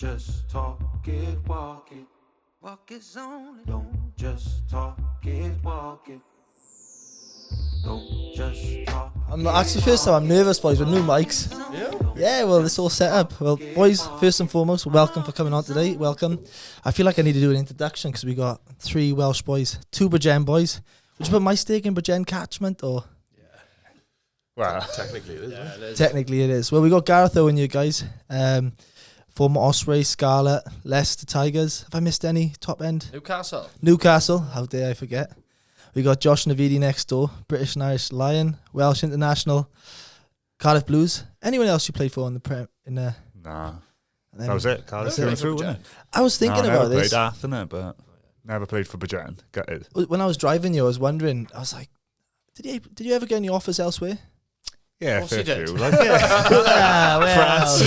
just talk it, walk it. Walk is only. Don't just talk it, walk it. Don't just talk. I'm not actually first time I'm nervous, boys, with new mics. Yeah, well, it's all set up. Well, boys, first and foremost, welcome for coming on today. Welcome. I feel like I need to do an introduction because we got 3 Welsh boys, 2 Bridgend boys. Would you put my stake in Bridgend catchment or? Well, technically it is. Yeah, it is. Technically it is. Well, we got Gareth Owen, you guys. Former Ospreys, Scarlet, Leicester Tigers. Have I missed any top end? Newcastle. How dare I forget? We got Josh Navidi next door, British and Irish Lion, Welsh International, Cardiff Blues. Anyone else you played for in the Nah, that was it. Cardiff going through, wasn't it? I was thinking about this. I never played after, but never played for Bridgend. Got it. When I was driving you, I was wondering. I was like, did you ever get any offers elsewhere? Yeah, fair few. Like, France.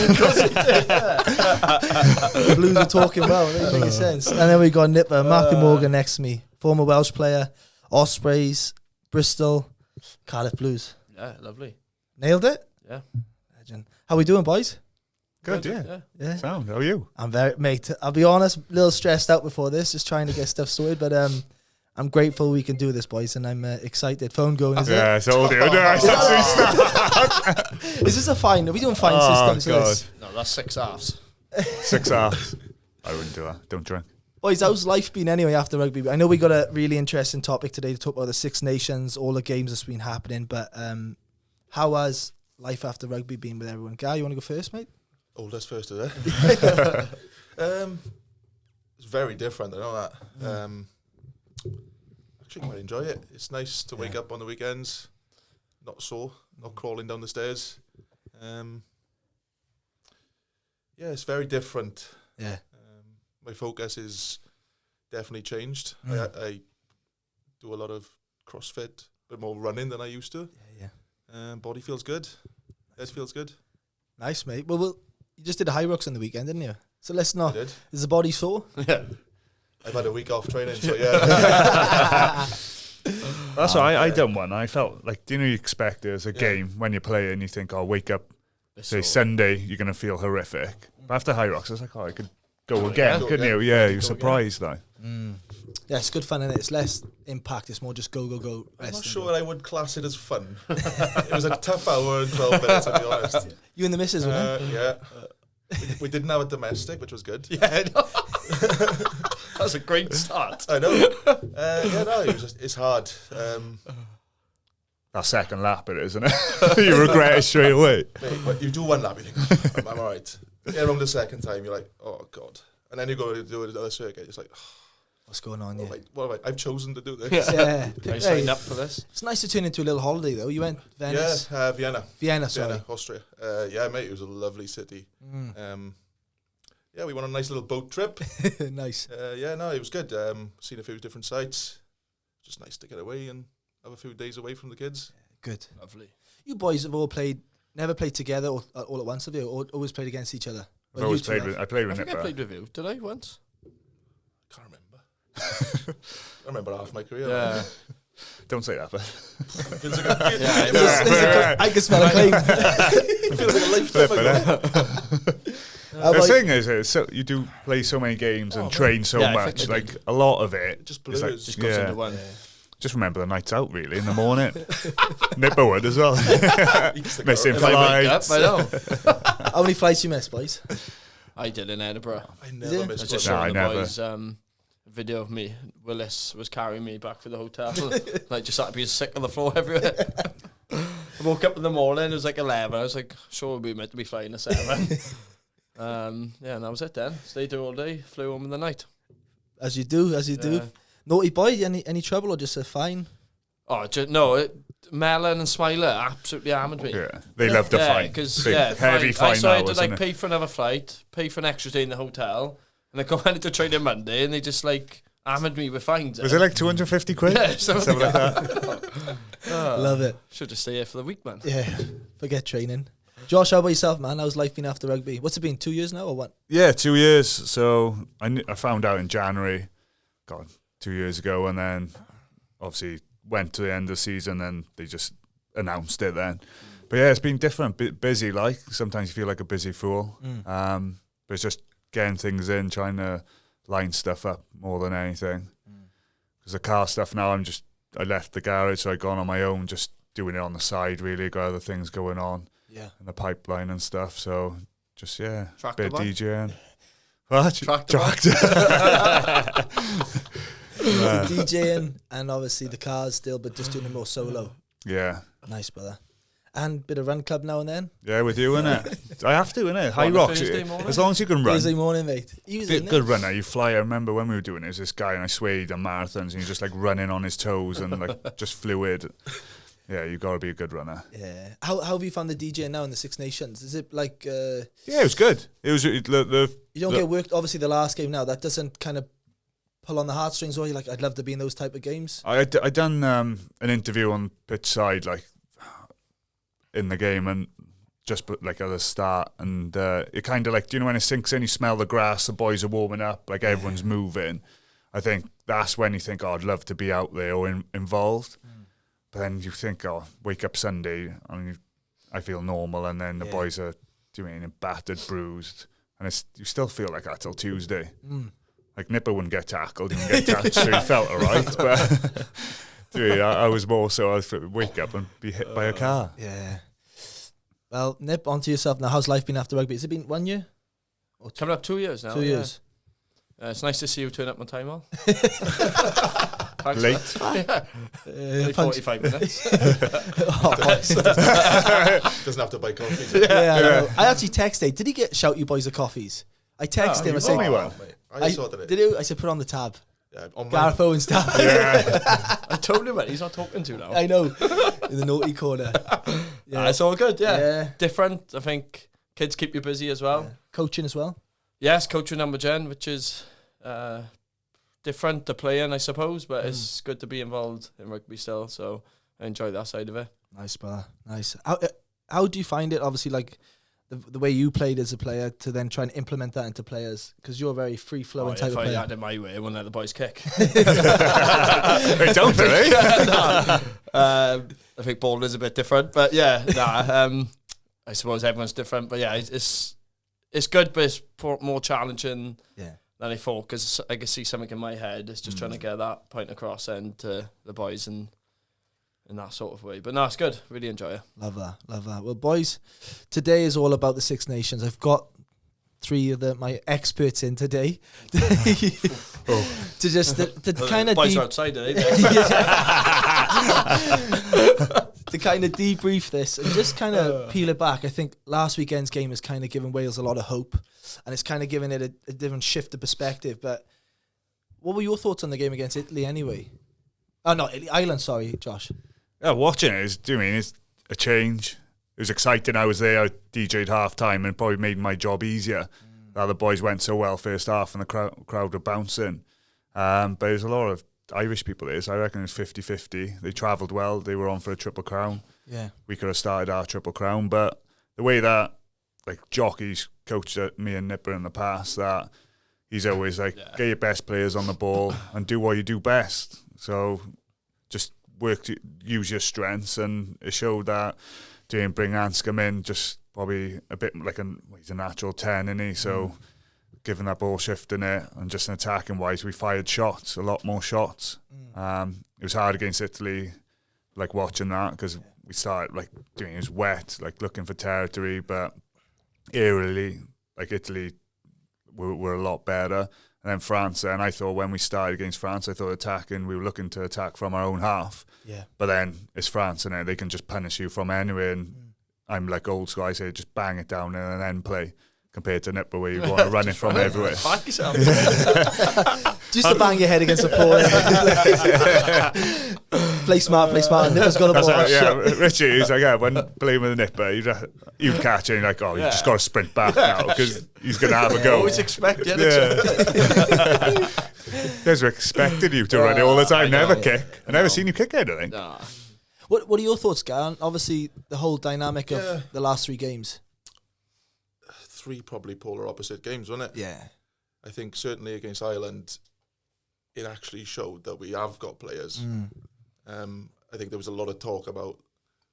The Blues are talking well. It doesn't make sense. And then we got Nipper, Matthew Morgan next to me, former Welsh player, Ospreys, Bristol, Cardiff Blues. Yeah, lovely. Nailed it? Yeah. Legend. How we doing, boys? Good, yeah. Sound, how are you? I'm mate, I'll be honest, a little stressed out before this, just trying to get stuff sorted, but I'm grateful we can do this, boys, and I'm excited. Phone going, is it? Yeah, it's all dude. Is this a fine? Are we doing fine systems? God. No, that's 6 halves. 6 halves. I wouldn't do that. Don't drink. Boys, how's life been anyway after rugby? I know we got a really interesting topic today to talk about the Six Nations, all the games that's been happening, but how has life after rugby been with everyone? Guy, you want to go first, mate? Oldest first, is it? It's very different, I know that. Actually quite enjoy it. It's nice to wake up on the weekends, not crawling down the stairs. It's very different. Yeah. My focus is definitely changed. I do a lot of CrossFit, a bit more running than I used to. Yeah. Body feels good. Head feels good. Nice, mate. Well, you just did a high rocks on the weekend, didn't you? So let's not. I did. Is the body sore? Yeah. I've had a week off training, so yeah. That's why I done one. I felt like, you expect there's a game when you play and you think, wake up, say Sunday, you're going to feel horrific. But after High Rocks, I was like, I could go again, couldn't you? Yeah, you're surprised, though. Yeah, it's good fun, and it's less impact. It's more just go. I'm not sure I would class it as fun. It was a tough hour and 12 minutes, I'll be honest. You and the missus, weren't it? Yeah. We didn't have a domestic, which was good. Yeah, no. That's a great start. I know. It's hard. That second lap, isn't it? You regret it straight away. Mate, but you do one lap, you think, I'm all right. Yeah, around the second time, you're like, oh, God. And then you go to do another circuit, it's like, what's going on? Yeah. What have I've chosen to do this. Yeah. I signed up for this. It's nice to turn into a little holiday, though. You went Venice? Yeah, Vienna. Vienna, sorry. Austria. Yeah, mate, it was a lovely city. We went on a nice little boat trip. Nice. It was good. Seen a few different sites. Just nice to get away and have a few days away from the kids. Good. Lovely. You boys have all never played together or all at once, have you? Or always played against each other? I've always played with I Nipper. played with you. Did I once? Can't remember. I remember half my career. Yeah. Don't say that, but Feels like I can smell a claim. it feels like a lifetime ago. The thing is, so you do play so many games and train so much. Like a lot of it just blurs. like, Just goes into one. Just remember the nights out, really, in the morning. Nipper would as well. Missing If I wake up, flights. I know. How many flights you missed, boys? I did in Edinburgh. I never I missed was just one. showing I the never. boys video of me. Willis was carrying me back to the hotel. Like, just started being sick on the floor everywhere. I woke up in the morning, it was like 11. I was like, sure, we meant to be flying at 7. And that was it then. Stayed there all day, flew home in the night. As you do. Naughty boy, any trouble or just a fine? Oh, no, Mellon and Smiler absolutely hammered me. Yeah, they love the fight. Because heavy fine so I had now, to isn't it? pay for another flight, pay for an extra day in the hotel, and I went into training Monday, and they just hammered me with fines. Was it like 250 quid? Yeah, something like that. Love it. Should just stay here for the week, man. Yeah, forget training. Josh, how about yourself, man? How's life been after rugby? What's it been, 2 years now or what? Yeah, 2 years. So I found out in January, 2 years ago, and then obviously went to the end of the season and they just announced it then. But yeah, it's been different, busy, like sometimes you feel like a busy fool. But it's just getting things in, trying to line stuff up more than anything. Because the car stuff now, I left the garage, so I gone on my own, just doing it on the side, really. Got other things going on in the pipeline and stuff. So just, Tractor bit of boy? DJing. What? Tractor boy? The DJing and obviously the cars still, but just doing it more solo. Yeah. Nice, brother. And bit of run club now and then. Yeah, with you, innit? I have to, innit? High rocks. As long as you can run. Thursday morning, mate. Easy, Good runner. You fly. I remember when we were doing it, there's this guy, and I swear he done marathons, and he's just like running on his toes and like just fluid. Yeah, you got to be a good runner. Yeah. How have you found the DJing now in the Six Nations? Is it like... yeah, it was good. It was... You don't get worked... Obviously, the last game now, that doesn't kind of pull on the heartstrings, or you like, I'd love to be in those type of games? I done an interview on pitch side, like, in the game, and just like at the start, and it kind of like, do you know when it sinks in, you smell the grass, the boys are warming up, like everyone's moving. I think that's when you think, oh, I'd love to be out there or involved. But then you think, oh, wake up Sunday and I feel normal, and then the boys are doing battered, bruised, and you still feel like that till Tuesday. Like Nipper wouldn't get tackled, he wouldn't get touched, so he felt alright. But I was more so I'd wake up and be hit by a car. Yeah. Well, Nip, onto yourself now. How's life been after rugby? Has it been 1 year? Or coming up 2 years now. 2 years. It's nice to see you turn up on time, Al. Late. Only 45 minutes. Doesn't have to buy coffee. Yeah. I actually texted, did he shout you boys the coffees? I texted him. I said, I sorted it. Did you? I said, put on the tab. Yeah, on Gareth Owen's tab. I told him, but he's not talking to now. I know. In the naughty corner. Yeah, it's all good, yeah. Different. I think kids keep you busy as well. Yeah. Coaching as well? Yes, coaching number gen, which is different to playing, I suppose, but it's good to be involved in rugby still, so I enjoy that side of it. Nice, brother. Nice. How do you find it, obviously, like, the way you played as a player to then try and implement that into players? Because you're a very free-flowing type of player. If I had it my way, I wouldn't let the boys kick. They don't, do they? I think ball is a bit different, but I suppose everyone's different, but yeah, it's good, but it's more challenging than I thought, because I can see something in my head. It's just trying to get that point across and to the boys and in that sort of way. But no, it's good. Really enjoy it. Love that. Well, boys, today is all about the Six Nations. I've got three of my experts in today to kind of boys are outside today. To kind of debrief this and just kind of peel it back. I think last weekend's game has kind of given Wales a lot of hope, and it's kind of given it a different shift of perspective. But what were your thoughts on the game against Italy anyway? Oh, no, Ireland, sorry, Josh. Yeah, watching it it's a change. It was exciting. I was there, I DJ'd half time, and it probably made my job easier. The other boys went so well first half, and the crowd were bouncing. But there's a lot of Irish people there, so I reckon it's 50-50. They travelled well. They were on for a triple crown. Yeah, we could have started our triple crown, but the way that like Jockey's coached me and Nipper in the past, that he's always like, get your best players on the ball and do what you do best. So just use your strengths, and it showed that. Didn't bring Anscombe in, just probably a bit like he's a natural 10, isn't he? So given that ball shift in it, and just in attacking wise, we fired shots, a lot more shots. It was hard against Italy, like watching that, because we started like doing it was wet, like looking for territory, but eerily, like Italy were a lot better. And then France, and I thought when we started against France, I thought we were looking to attack from our own half. Yeah. But then it's France, and they can just punish you from anywhere. And I'm like old school, I say just bang it down in an end play, compared to Nipper where you want to run it from everywhere. Back yourself. Just to bang your head against the floor. Play smart, and Nipper's got a ball. Richie, he's like, when playing with a Nipper, you'd catch it, and you're like, you just got to sprint back now, because he's going to have a go. Always expected. Guys were expecting you to run it all the time, never kick. I've never seen you kick anything. Nah. What are your thoughts, Gar? Obviously, the whole dynamic of the last three games. Three probably polar opposite games, wasn't it? Yeah. I think certainly against Ireland, it actually showed that we have got players. I think there was a lot of talk about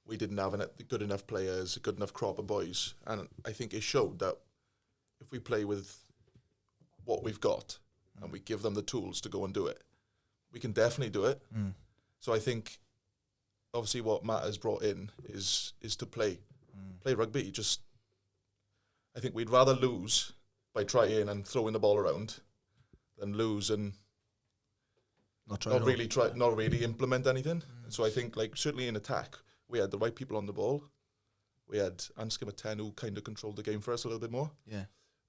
we didn't have good enough players, a good enough crop of boys. And I think it showed that if we play with what we've got and we give them the tools to go and do it, we can definitely do it. So I think, obviously, what Matt has brought in is to play rugby. I think we'd rather lose by trying and throwing the ball around than lose and not really implement anything. So I think, like, certainly in attack, we had the right people on the ball. We had Anskim 10 who kind of controlled the game for us a little bit more. Yeah,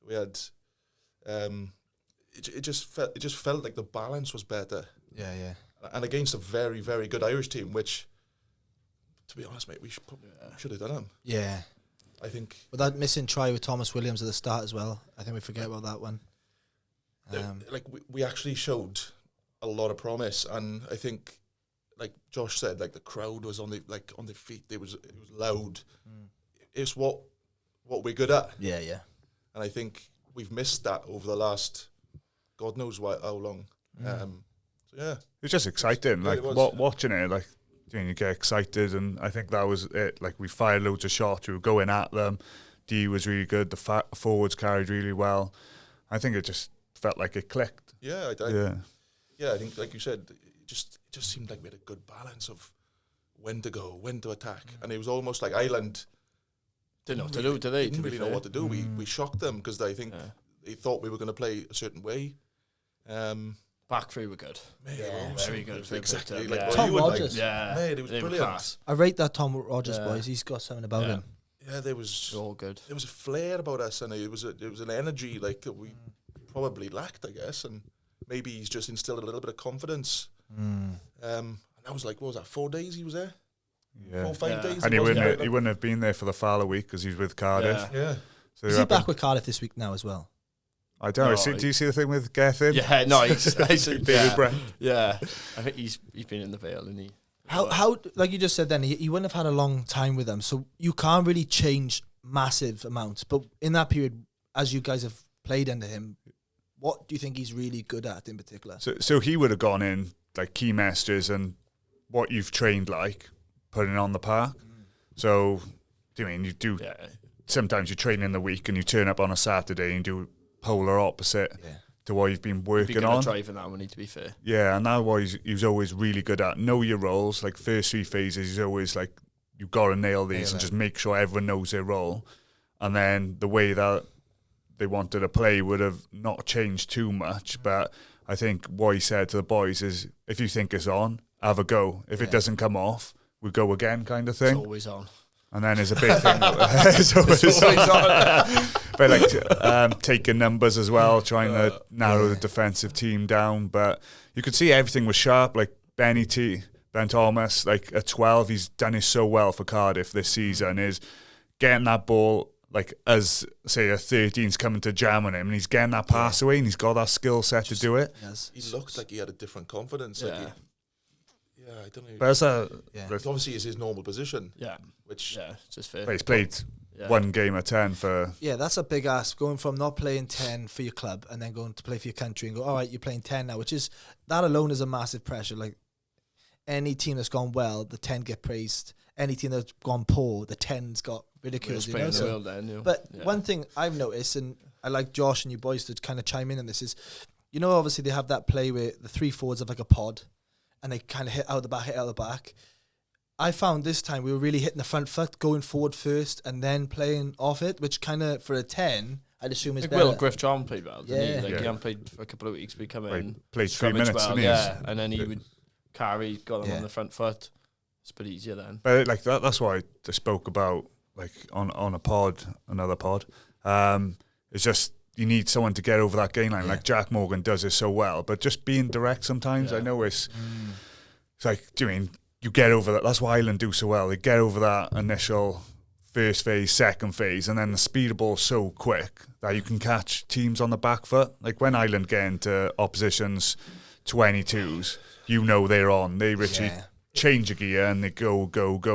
we had. It just felt like the balance was better. Yeah. And against a very, very good Irish team, which, to be honest, mate, we should have done them. Yeah, I think. But that missing try with Thomas Williams at the start as well. I think we forget about that one. Like we actually showed a lot of promise, and I think, like Josh said, like the crowd was on their feet. It was loud. It's what we're good at. Yeah. And I think we've missed that over the last God knows how long. So yeah, it was just exciting. Like watching it, like you get excited, and I think that was it. Like we fired loads of shots. We were going at them. D was really good. The forwards carried really well. I think it just felt like it clicked. Yeah, I think, like you said, it just seemed like we had a good balance of when to go, when to attack, and it was almost like Ireland didn't know what to do. Didn't really know what to do. We shocked them because I think they thought we were going to play a certain way. Back three were good. Very good. Exactly. Tom Rogers. Mate, it was brilliant. Class. I rate that Tom Rogers, boys. He's got something about him. Yeah, there was all good. There was a flair about us, and it was an energy like that we probably lacked, I guess, and maybe he's just instilled a little bit of confidence. And I was like, what was that? 4 days he was there. 4 or 5 days. And he wouldn't have been there for the Fowler week because he's with Cardiff. Yeah. So is he back with Cardiff this week now as well? I don't know. Do you see the thing with Gareth Owen? Yeah, no, he's David Brent. Yeah, I think he's been in the Vale, and he. How like you just said then, he wouldn't have had a long time with them, so you can't really change massive amounts. But in that period, as you guys have played under him, what do you think he's really good at in particular? So he would have gone in like key messages and what you've trained like, putting it on the park. So, do you mean you do? Yeah. Sometimes you train in the week and you turn up on a Saturday and do polar opposite to what you've been working on. Driving that one, need to be fair. Yeah, and that was he was always really good at know your roles. Like first 3 phases, he's always like, you've got to nail these and just make sure everyone knows their role. And then the way that they wanted to play would have not changed too much. But I think what he said to the boys is, if you think it's on, have a go. If it doesn't come off, we go again, kind of thing. It's always on. And then there's a big thing. It's always on. But like taking numbers as well, trying to narrow the defensive team down. But you could see everything was sharp. Like Ben Thomas, like at 12, he's done it so well for Cardiff this season. Is getting that ball, like as say a 13's coming to jam on him, and he's getting that pass away, and he's got that skill set to do it. He looked like he had a different confidence. Like I don't know. But obviously it's his normal position. Yeah. Which it's just fair. But he's played one game of 10 for. Yeah, that's a big ask. Going from not playing 10 for your club and then going to play for your country and go, all right, you're playing 10 now, which is, that alone is a massive pressure. Like any team that's gone well, the 10 get praised. Any team that's gone poor, the 10's got ridiculed. But one thing I've noticed, and I like Josh and you boys to kind of chime in on this, is, you know, obviously they have that play where the 3 forwards have like a pod, and they kind of hit out the back. I found this time we were really hitting the front foot, going forward first, and then playing off it, which kind of, for a 10, I'd assume is better. Will Griff John played well, didn't he? He hadn't played for a couple of weeks, but he come in, played 3 minutes, well, and then he would carry, got him on the front foot. It's a bit easier then. But like that's why I spoke about, like on another pod. It's just, you need someone to get over that gain line. Like Jack Morgan does it so well, but just being direct sometimes. I know it's like, do you mean you get over that? That's what Ireland do so well. They get over that initial first phase, second phase, and then the speed of ball so quick that you can catch teams on the back foot. Like when Ireland get into opposition's 22s, you know they're on. They literally change a gear and they go,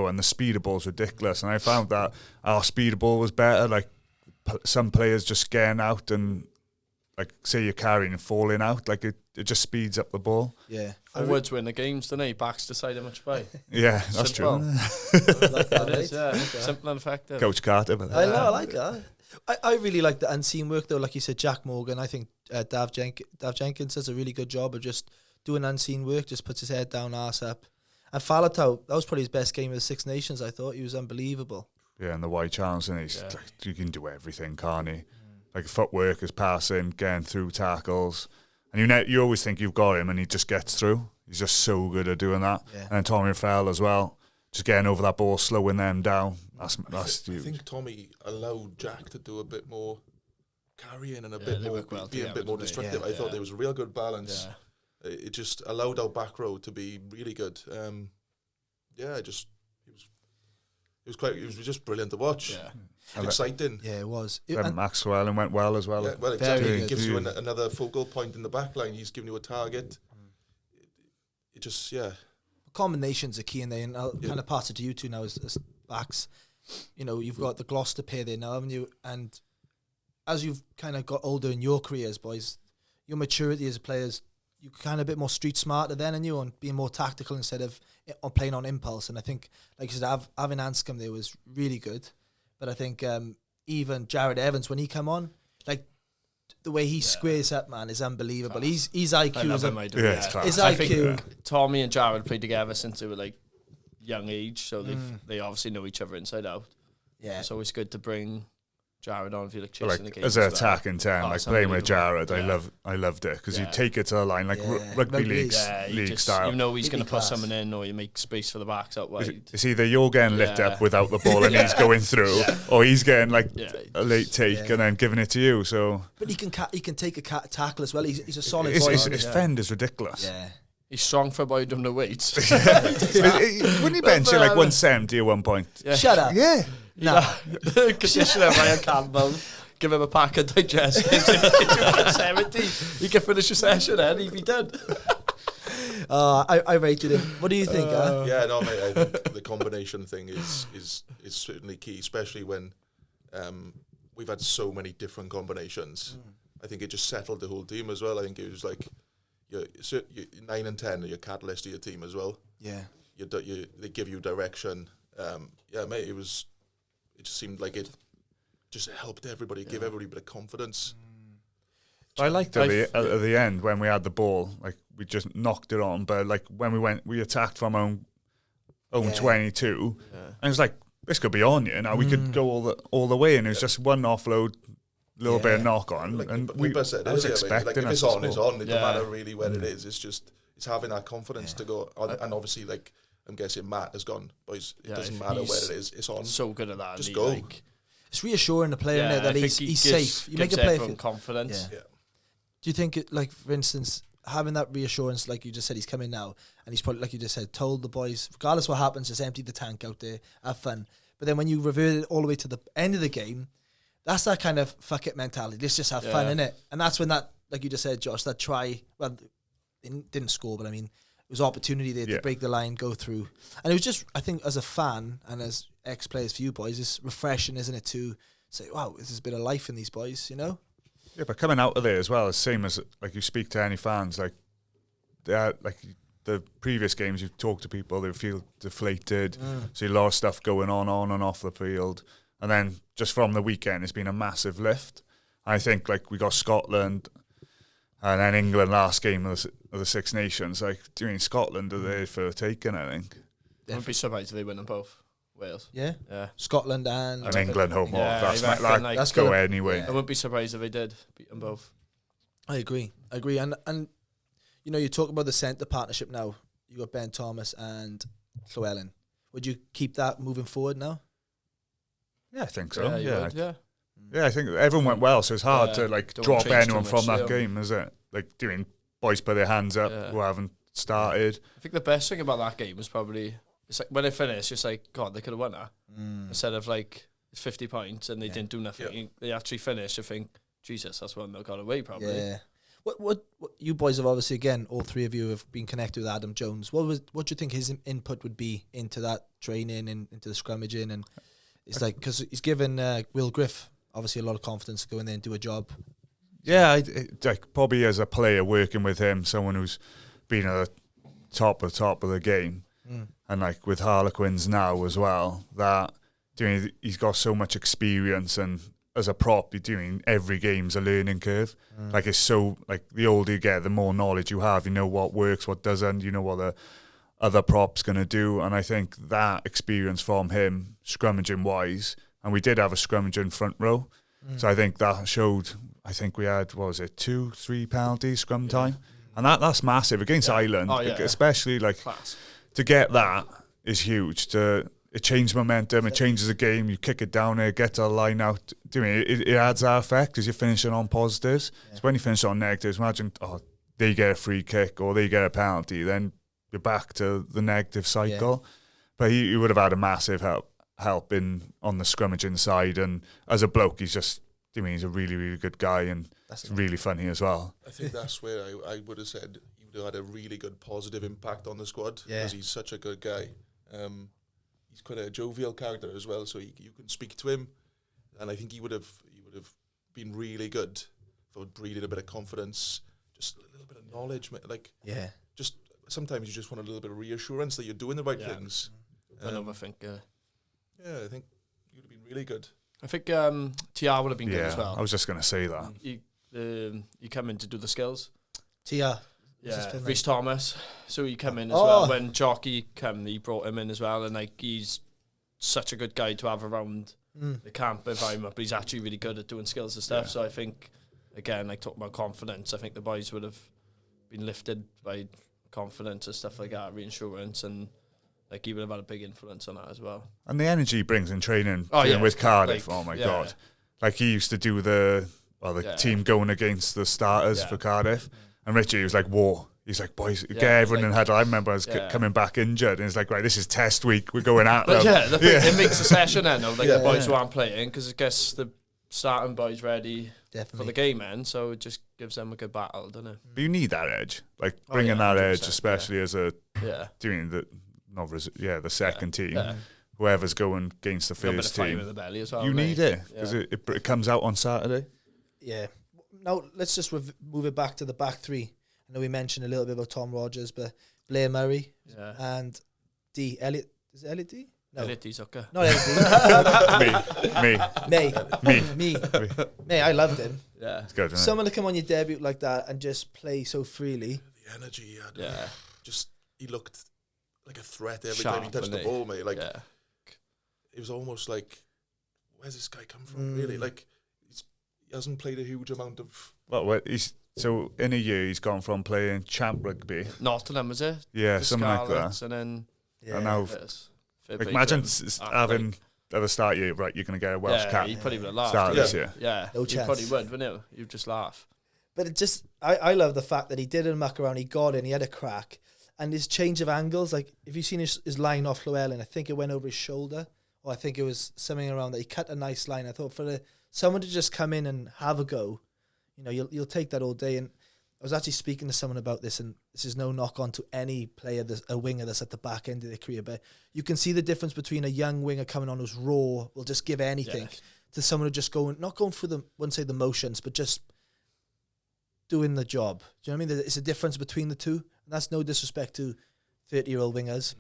and the speed of ball's ridiculous. And I found that our speed of ball was better. Like some players just getting out and, like, say you're carrying and falling out, like it just speeds up the ball. Yeah. Forwards win the games, don't they? Backs decide how much play. Yeah, that's simple. True. Like that is, Simple and effective. Coach Carter. I know, I like that. I really like the unseen work, though. Like you said, Jack Morgan, I think Dav Jenkins does a really good job of just doing unseen work, just puts his head down, arse up. And Faletau, that was probably his best game of the Six Nations, I thought. He was unbelievable. Yeah, and the wide chance, and he's like, you can do everything, can't he? Like footwork, his passing, getting through tackles. And you always think you've got him, and he just gets through. He's just so good at doing that. Yeah. And then Tommy Fell as well, just getting over that ball, slowing them down. That's huge. I think Tommy allowed Jack to do a bit more carrying and a bit more being a bit more destructive. I thought there was a real good balance. Yeah. It just allowed our back row to be really good. It was just brilliant to watch. Yeah. Exciting. Yeah, it was. Maxwell and went well as well. Yeah, well, exactly. It gives you another focal point in the back line. He's giving you a target. It just, combinations are key in there, and I'll kind of pass it to you two now as backs. You know, you've got the Gloucester pair there now, haven't you? And as you've kind of got older in your careers, boys, your maturity as players, you're kind of a bit more street smarter then, and you on being more tactical instead of on playing on impulse. And I think, like you said, having Anscombe there was really good. But I think even Jared Evans, when he come on, like the way he squares up, man, is unbelievable. His IQ his I think Tommy and Jared played together since they were like young age, so they obviously know each other inside out. Yeah, it's always good to bring Jared on if you like chasing the game. As an attacking 10, like playing with Jared, I loved it because you take it to the line like rugby league style. You know he's going to put someone in, or you make space for the backs out wide. It's either you're getting lit up without the ball and he's going through, or he's getting like a late take and then giving it to you. So, but he can take a tackle as well. He's a solid. His fend is ridiculous. Yeah. He's strong for a boy who don't know weights. Wouldn't he bench it like 170 at one point? Yeah. Shut up. Yeah. No. Conditioner Ryan Campbell. Give him a pack of digestive. 170. He can finish a session and he'd be done. I rated him. What do you think? Yeah, no, mate. I think the combination thing is certainly key, especially when we've had so many different combinations. I think it just settled the whole team as well. I think it was like you're 9 and 10 are your catalyst of your team as well. Yeah, they give you direction. Mate, it just seemed like it just helped everybody, gave everybody a bit of confidence. I liked at the end when we had the ball, like we just knocked it on, but like when we attacked from our own 22, and it was like, this could be on you now. We could go all the way, and it was just one offload, little bit of knock on, like, and I was expecting like, if it's on, it's on. It doesn't matter really where it is. It's having that confidence to go. And obviously, like I'm guessing Matt has gone, boys. It doesn't matter where it is. It's on. So good at that. Just go. Like, it's reassuring the player that he's safe. You make a player feel confidence. Yeah. Do you think, like for instance, having that reassurance, like you just said, he's coming now, and he's probably, like you just said, told the boys, regardless what happens, just empty the tank out there, have fun. But then when you revert it all the way to the end of the game, that's that kind of fuck it mentality. Let's just have fun, innit? And that's when that, like you just said, Josh, that try, well, they didn't score, but I mean, it was opportunity there to break the line, go through. And it was just, I think, as a fan and as ex-players for you boys, it's refreshing, isn't it, to say, wow, there's a bit of life in these boys, you know? Yeah, but coming out of there as well, same as, like, you speak to any fans, like, like the previous games, you talk to people, they feel deflated, see a lot of stuff going on and off the field. And then just from the weekend, it's been a massive lift. I think, like, we got Scotland and then England last game of the Six Nations. Like, doing Scotland are there for the taking, I think. I wouldn't be surprised if they win them both. Wales. Yeah. Scotland and England home. That's go anyway. I wouldn't be surprised if they did beat them both. I agree. And you know, you talk about the centre partnership now. You got Ben Thomas and Llewellyn. Would you keep that moving forward now? Yeah, I think so. Yeah. Yeah, I think everyone went well, so it's hard to like drop anyone from that game, is it? Like doing boys put their hands up who haven't started. I think the best thing about that game was probably, it's like when it finished, it's like, God, they could have won that. Instead of like 50 points and they didn't do nothing. They actually finished. I think, Jesus, that's when they got away probably. Yeah. What you boys have obviously, again, all three of you have been connected with Adam Jones. What do you think his input would be into that training and into the scrummaging? And it's like, because he's given Will Griff obviously a lot of confidence to go in there and do a job. Yeah, like probably as a player working with him, someone who's been at the top of the game, and like with Harlequins now as well, that he's got so much experience and as a prop, you're doing every game's a learning curve. Like it's so like the older you get, the more knowledge you have. You know what works, what doesn't. You know what the other props gonna do. And I think that experience from him, scrummaging wise, and we did have a scrummaging front row, so I think that showed. I think we had, what was it, 2-3 penalties scrum time, and that's massive against Ireland, especially like Class. to get that is huge. It changed momentum, it changes the game. You kick it down there, get to the line out. It adds that effect because you're finishing on positives. So when you finish on negatives, imagine they get a free kick or they get a penalty, then you're back to the negative cycle. But he would have had a massive help on the scrummaging side, and as a bloke, he's a really, really good guy, and that's really funny as well. I think that's where I would have said he would have had a really good positive impact on the squad because he's such a good guy. He's quite a jovial character as well, so you can speak to him, and I think he would have been really good for breeding a bit of confidence, just a little bit of knowledge, like just sometimes you just want a little bit of reassurance that you're doing the right things. Don't overthink. Yeah, I think you'd have been really good. I think TR would have been good as well. I was just going to say that. You come in to do the skills. TR. Yeah, Rhys Thomas. So he come in as well. When Jockey came, he brought him in as well, and like he's such a good guy to have around the camp environment. But he's actually really good at doing skills and stuff. So I think, again, like talking about confidence, I think the boys would have been lifted by confidence and stuff like that, reassurance, and like he would have had a big influence on that as well. And the energy he brings in training with Cardiff, like, oh my God. Like he used to do the team going against the starters for Cardiff. And Richie was like, whoa. He's like, boys, get everyone in the huddle. I remember I was coming back injured, and it's like, right, this is test week. We're going out. But it makes a session then of like the boys who aren't playing, because it gets the starting boys ready for the game end, so it just gives them a good battle, doesn't it? But you need that edge, like bringing that edge, especially as doing the second team. Yeah. Whoever's going against the first team, in the belly as well, you need it because it comes out on Saturday. Yeah. Now, let's just move it back to the back three. I know we mentioned a little bit about Tom Rogers, but Blair Murray and D. Elliot. Is it Elliot D? No. Elliot D's okay. Not Elliot D. Me. I loved him. Yeah. It's good, someone to come on your debut like that and just play so freely. The energy he had. Yeah. Just, he looked like a threat every time he touched the ball, mate. Like, it was almost like, where's this guy come from, really? Like, he hasn't played a huge amount of... Well, so in a year, he's gone from playing champ rugby. Nottingham, was it? Yeah, something like that. And then... And now, imagine having at the start, you're going to get a Welsh cap. You probably would have laughed. Start this year. Yeah, no chance. You probably would, wouldn't you? You'd just laugh. But it just... I love the fact that he didn't muck around. He got in, he had a crack. And his change of angles, like, if you've seen his line off Llewellyn, I think it went over his shoulder. Or I think it was something around that. He cut a nice line. I thought for someone to just come in and have a go, you'll take that all day. And I was actually speaking to someone about this, and this is no knock on to any player, a winger that's at the back end of their career, but you can see the difference between a young winger coming on who's raw, will just give anything, to someone who just not going through the motions, but just doing the job. Do you know what I mean? It's a difference between the two. And that's no disrespect to 30-year-old wingers,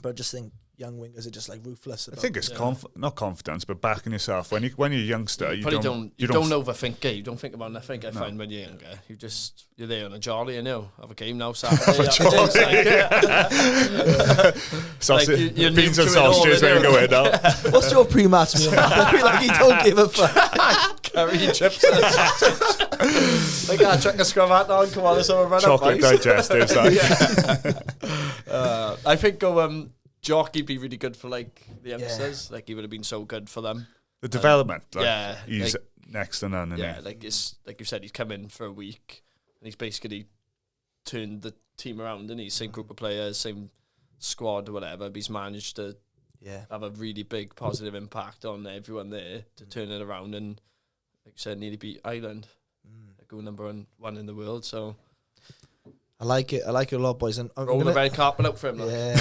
but I just think young wingers are just like ruthless. I think it's not confidence, but backing yourself. When you're a youngster, you don't overthink it. You don't think about nothing. I find when you're younger, you're there on a jolly. Have a game now Saturday. Sausage, beans and sausages. Where you going now? What's your pre-match meal? Like you don't give a fuck. Curry chips and sausage. Like I chuck a scrum hat on. Come on, let's have a run. Chocolate digestives. I think Jockey'd be really good for like the youngsters. Like he would have been so good for them. The development, he's next to none. Like you said, he's come in for a week and he's basically turned the team around. And he's same group of players, same squad, or whatever. But he's managed to have a really big positive impact on everyone there to turn it around. And like you said, nearly beat Ireland, go number one in the world. So. I like it a lot, boys. And roll the red carpet out for him. Yeah.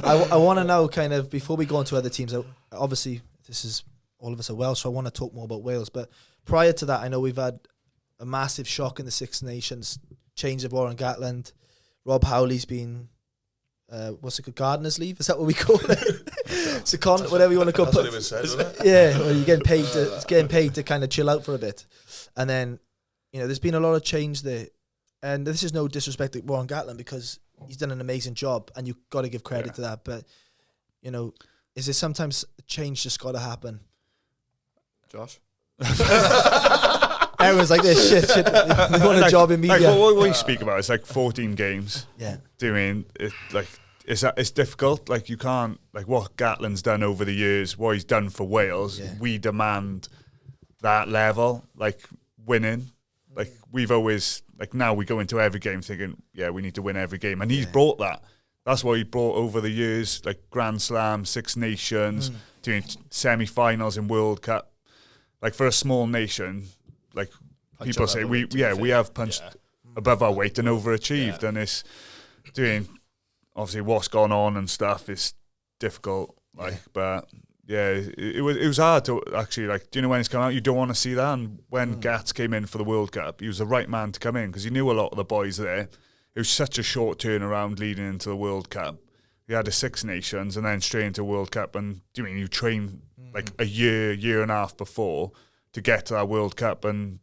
I want to know, kind of, before we go on to other teams, obviously, this is, all of us are Welsh, so I want to talk more about Wales. But prior to that, I know we've had a massive shock in the Six Nations, change of Warren Gatland. Rob Howley's been what's it called? Gardener's leave? Is that what we call it? Whatever you want to call it. That's what it was said, wasn't it? Yeah, well, you're getting paid to kind of chill out for a bit. And then, there's been a lot of change there. And this is no disrespect to Warren Gatland because he's done an amazing job and you've got to give credit to that. But, is there sometimes change just got to happen? Josh? Everyone's like this, shit. They want a job in media. Like, what we speak about is like 14 games. Yeah. Doing it, like, it's difficult. Like, you can't, like, what Gatland's done over the years, what he's done for Wales, we demand that level, like, winning. Like, we've always, like, now we go into every game thinking, we need to win every game. And he's brought that. That's what he brought over the years, like Grand Slam, Six Nations, doing semi-finals in World Cup. Like, for a small nation, like, people say, we have punched above our weight and overachieved. And it's doing, obviously, what's gone on and stuff is difficult. Like, but... Yeah, it was hard to actually, like, do you know when it's come out? You don't want to see that. And when Gats came in for the World Cup, he was the right man to come in because he knew a lot of the boys there. It was such a short turnaround leading into the World Cup. He had the Six Nations and then straight into World Cup. And you train like a year and a half before to get to that World Cup. And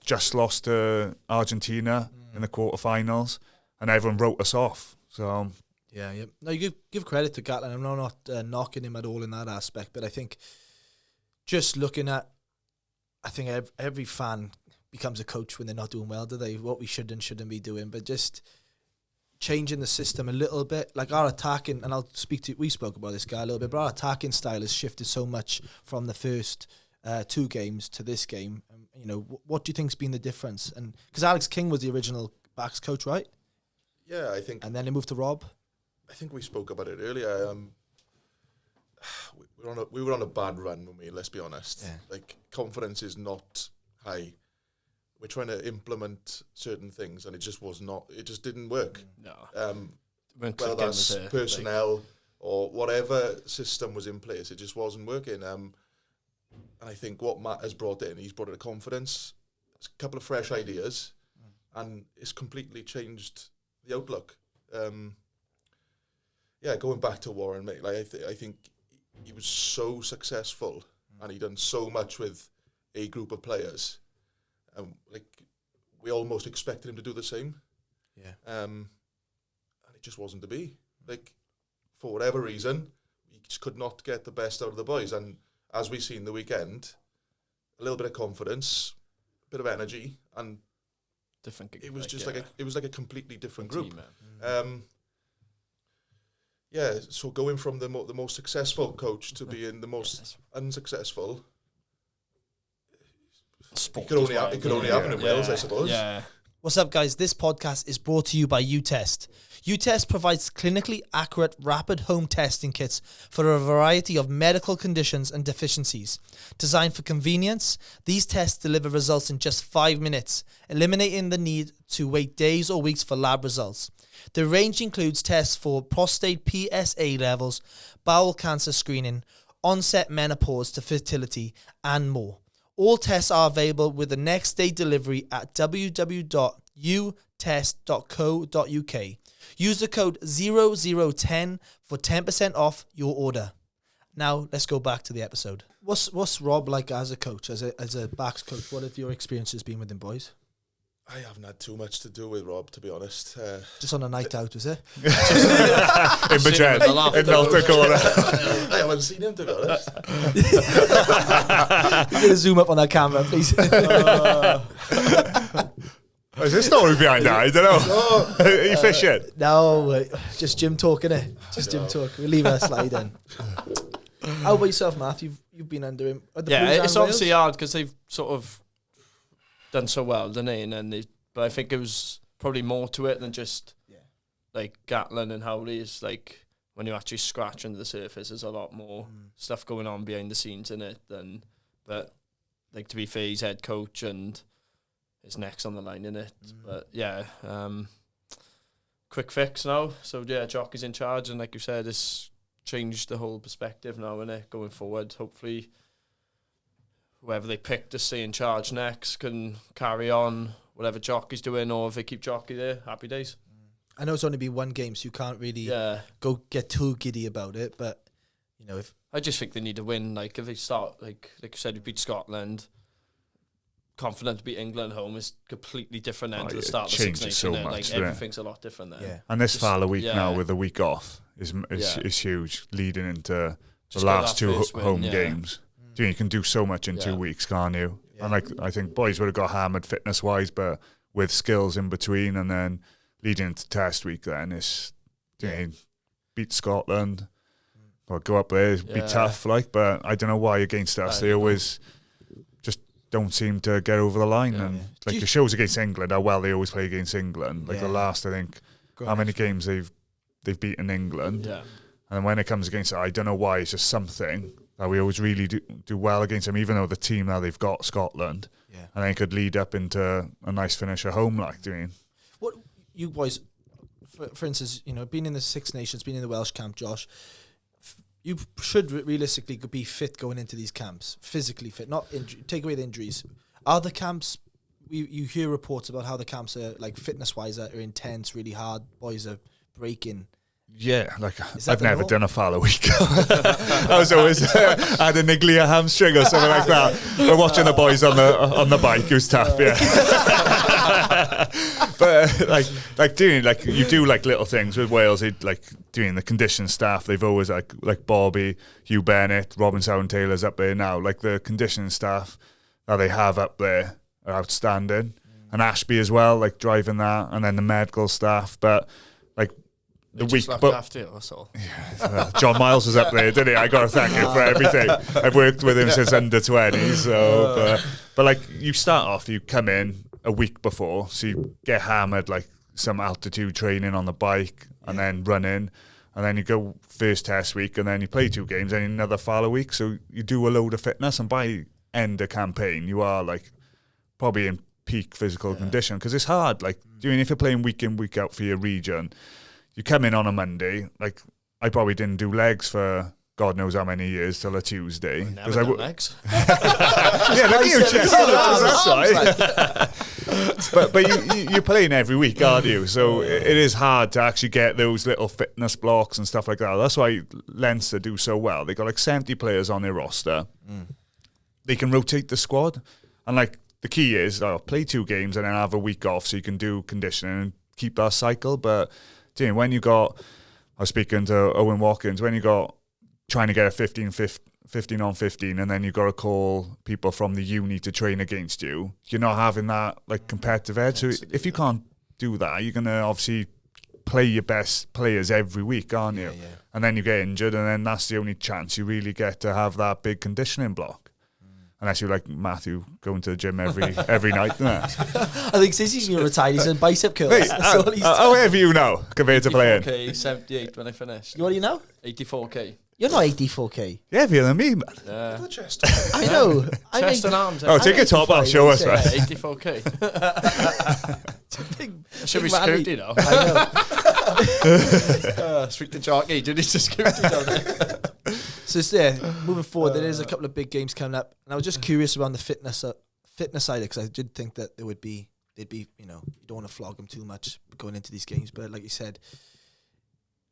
just lost to Argentina in the quarterfinals, and everyone wrote us off. So. Yeah. No, you give credit to Gatland. I'm not knocking him at all in that aspect, but I think just looking at, I think every fan becomes a coach when they're not doing well, do they? What we should and shouldn't be doing, but just changing the system a little bit. Like our attacking, and we spoke about this guy a little bit, but our attacking style has shifted so much from the first 2 games to this game. What do you think's been the difference? And because Alex King was the original backs coach, right? Yeah, I think. And then they moved to Rob. I think we spoke about it earlier. We were on a bad run, let's be honest. Yeah. Like, confidence is not high. We're trying to implement certain things, and it just didn't work. No. Whether that's personnel or whatever system was in place, it just wasn't working. And I think what Matt has brought in, he's brought in a confidence, a couple of fresh ideas, and it's completely changed the outlook. Going back to Warren, mate, like I think he was so successful and he done so much with a group of players. Like, we almost expected him to do the same. Yeah. And it just wasn't to be. Like, for whatever reason, he just could not get the best out of the boys. And as we seen the weekend, a little bit of confidence, a bit of energy, and different. It was just like a completely different group. Team, so going from the most successful coach to being the most unsuccessful, it could only happen in Wales, I suppose. Yeah. What's up, guys? This podcast is brought to you by UTest. UTest provides clinically accurate, rapid home testing kits for a variety of medical conditions and deficiencies. Designed for convenience, these tests deliver results in just 5 minutes, eliminating the need to wait days or weeks for lab results. The range includes tests for prostate PSA levels, bowel cancer screening, onset menopause to fertility, and more. All tests are available with the next day delivery at www.utest.co.uk. Use the code 0010 for 10% off your order. Now, let's go back to the episode. What's Rob like as a coach, as a backs coach? What have your experiences been with him, boys? I haven't had too much to do with Rob, to be honest. Just on a night out, was it? In Madrid, in North Corner. I haven't seen him, to be honest. You're going to zoom up on that camera, please. Is there a story behind that? I don't know. Are you fishing? No, just gym talk, innit? Just gym talk. We'll leave that slide in. How about yourself, Matt? You've been under him. It's obviously hard because they've sort of done so well, didn't they? But I think it was probably more to it than just like Gatland and Howley. Is like when you actually scratch under the surface, there's a lot more stuff going on behind the scenes in it. But like, to be fair, he's head coach and his neck's on the line in it. But quick fix now. So Jock is in charge, and like you said, it's changed the whole perspective now, innit, going forward. Hopefully, whoever they pick to stay in charge next can carry on whatever Jock is doing, or if they keep Jockey there, happy days. I know it's only been one game, so you can't really go get too giddy about it. But you know, if I just think they need to win. Like if they start, like you said, you beat Scotland. Confident to beat England at home is completely different end to the start of the Six Nations. So much, like everything's a lot different there. Yeah. And this Fala week now with a week off is huge, leading into the last two home games. You can do so much in 2 weeks, can't you? Yeah. And I think boys would have got hammered fitness wise, but with skills in between, and then leading into test week, then it's beat Scotland, or go up there, be tough, but I don't know why against us they always just don't seem to get over the line. And the shows against England, how well they always play against England. The last, I think, how many games they've beaten England. Yeah. And when it comes against it, I don't know why, it's just something that we always really do well against them, even though the team now they've got Scotland, and they could lead up into a nice finish at home, What you boys, for instance, being in the Six Nations, being in the Welsh camp, Josh, you should realistically be fit going into these camps, physically fit, not take away the injuries. Are the camps, you hear reports about how the camps are, fitness-wise, are intense, really hard, boys are breaking. Yeah, I've never done a Fala week. I was always had a niggly hamstring or something like that. We're watching the boys on the bike. It was tough, But doing you do little things with Wales. Doing the condition staff. They've always like Bobby, Hugh Bennett, Robin Sound-Taylor's up there now. The conditioning staff that they have up there are outstanding, and Ashby as well, driving that, and then the medical staff, but. The week, but after it, that's all. John Miles was up there, didn't he? I got to thank him for everything. I've worked with him since under 20, so but you start off, you come in a week before, so you get hammered some altitude training on the bike, and then running, and then you go first test week, and then you play 2 games, and another Fala week, so you do a load of fitness, and by end of campaign, you are probably in peak physical condition, because it's hard. If you're playing week in, week out for your region. You come in on a Monday, I probably didn't do legs for God knows how many years till a Tuesday. Never done legs. Yeah, look at you, Chess. But you're playing every week, aren't you? So it is hard to actually get those little fitness blocks and stuff like that. That's why Leinster do so well. They got 70 players on their roster. They can rotate the squad, and the key is play 2 games and then have a week off so you can do conditioning and keep that cycle. But when you got, I was speaking to Owen Watkins, when you got trying to get a 15 on 15, and then you got to call people from the uni to train against you, you're not having that competitive edge. So if you can't do that, you're going to obviously play your best players every week, aren't you? Yeah. And then you get injured, and then that's the only chance you really get to have that big conditioning block. Unless you're like Matthew, going to the gym every night. I think since he's been retired, he's in bicep curls. Mate, how heavy you now compared to playing? 84k, 78 when I finished. What are you now? 84k. You're not 84k. You're heavier than me, man. Yeah. The chest. I know. Chest and arms. Take your top off, show us, man. 84k. I should be scooty now. I know. Speak to Jockey, do you need to scooty down there? So moving forward, there is a couple of big games coming up, and I was just curious around the fitness side, because I did think that they'd be, you don't want to flog them too much going into these games, but like you said,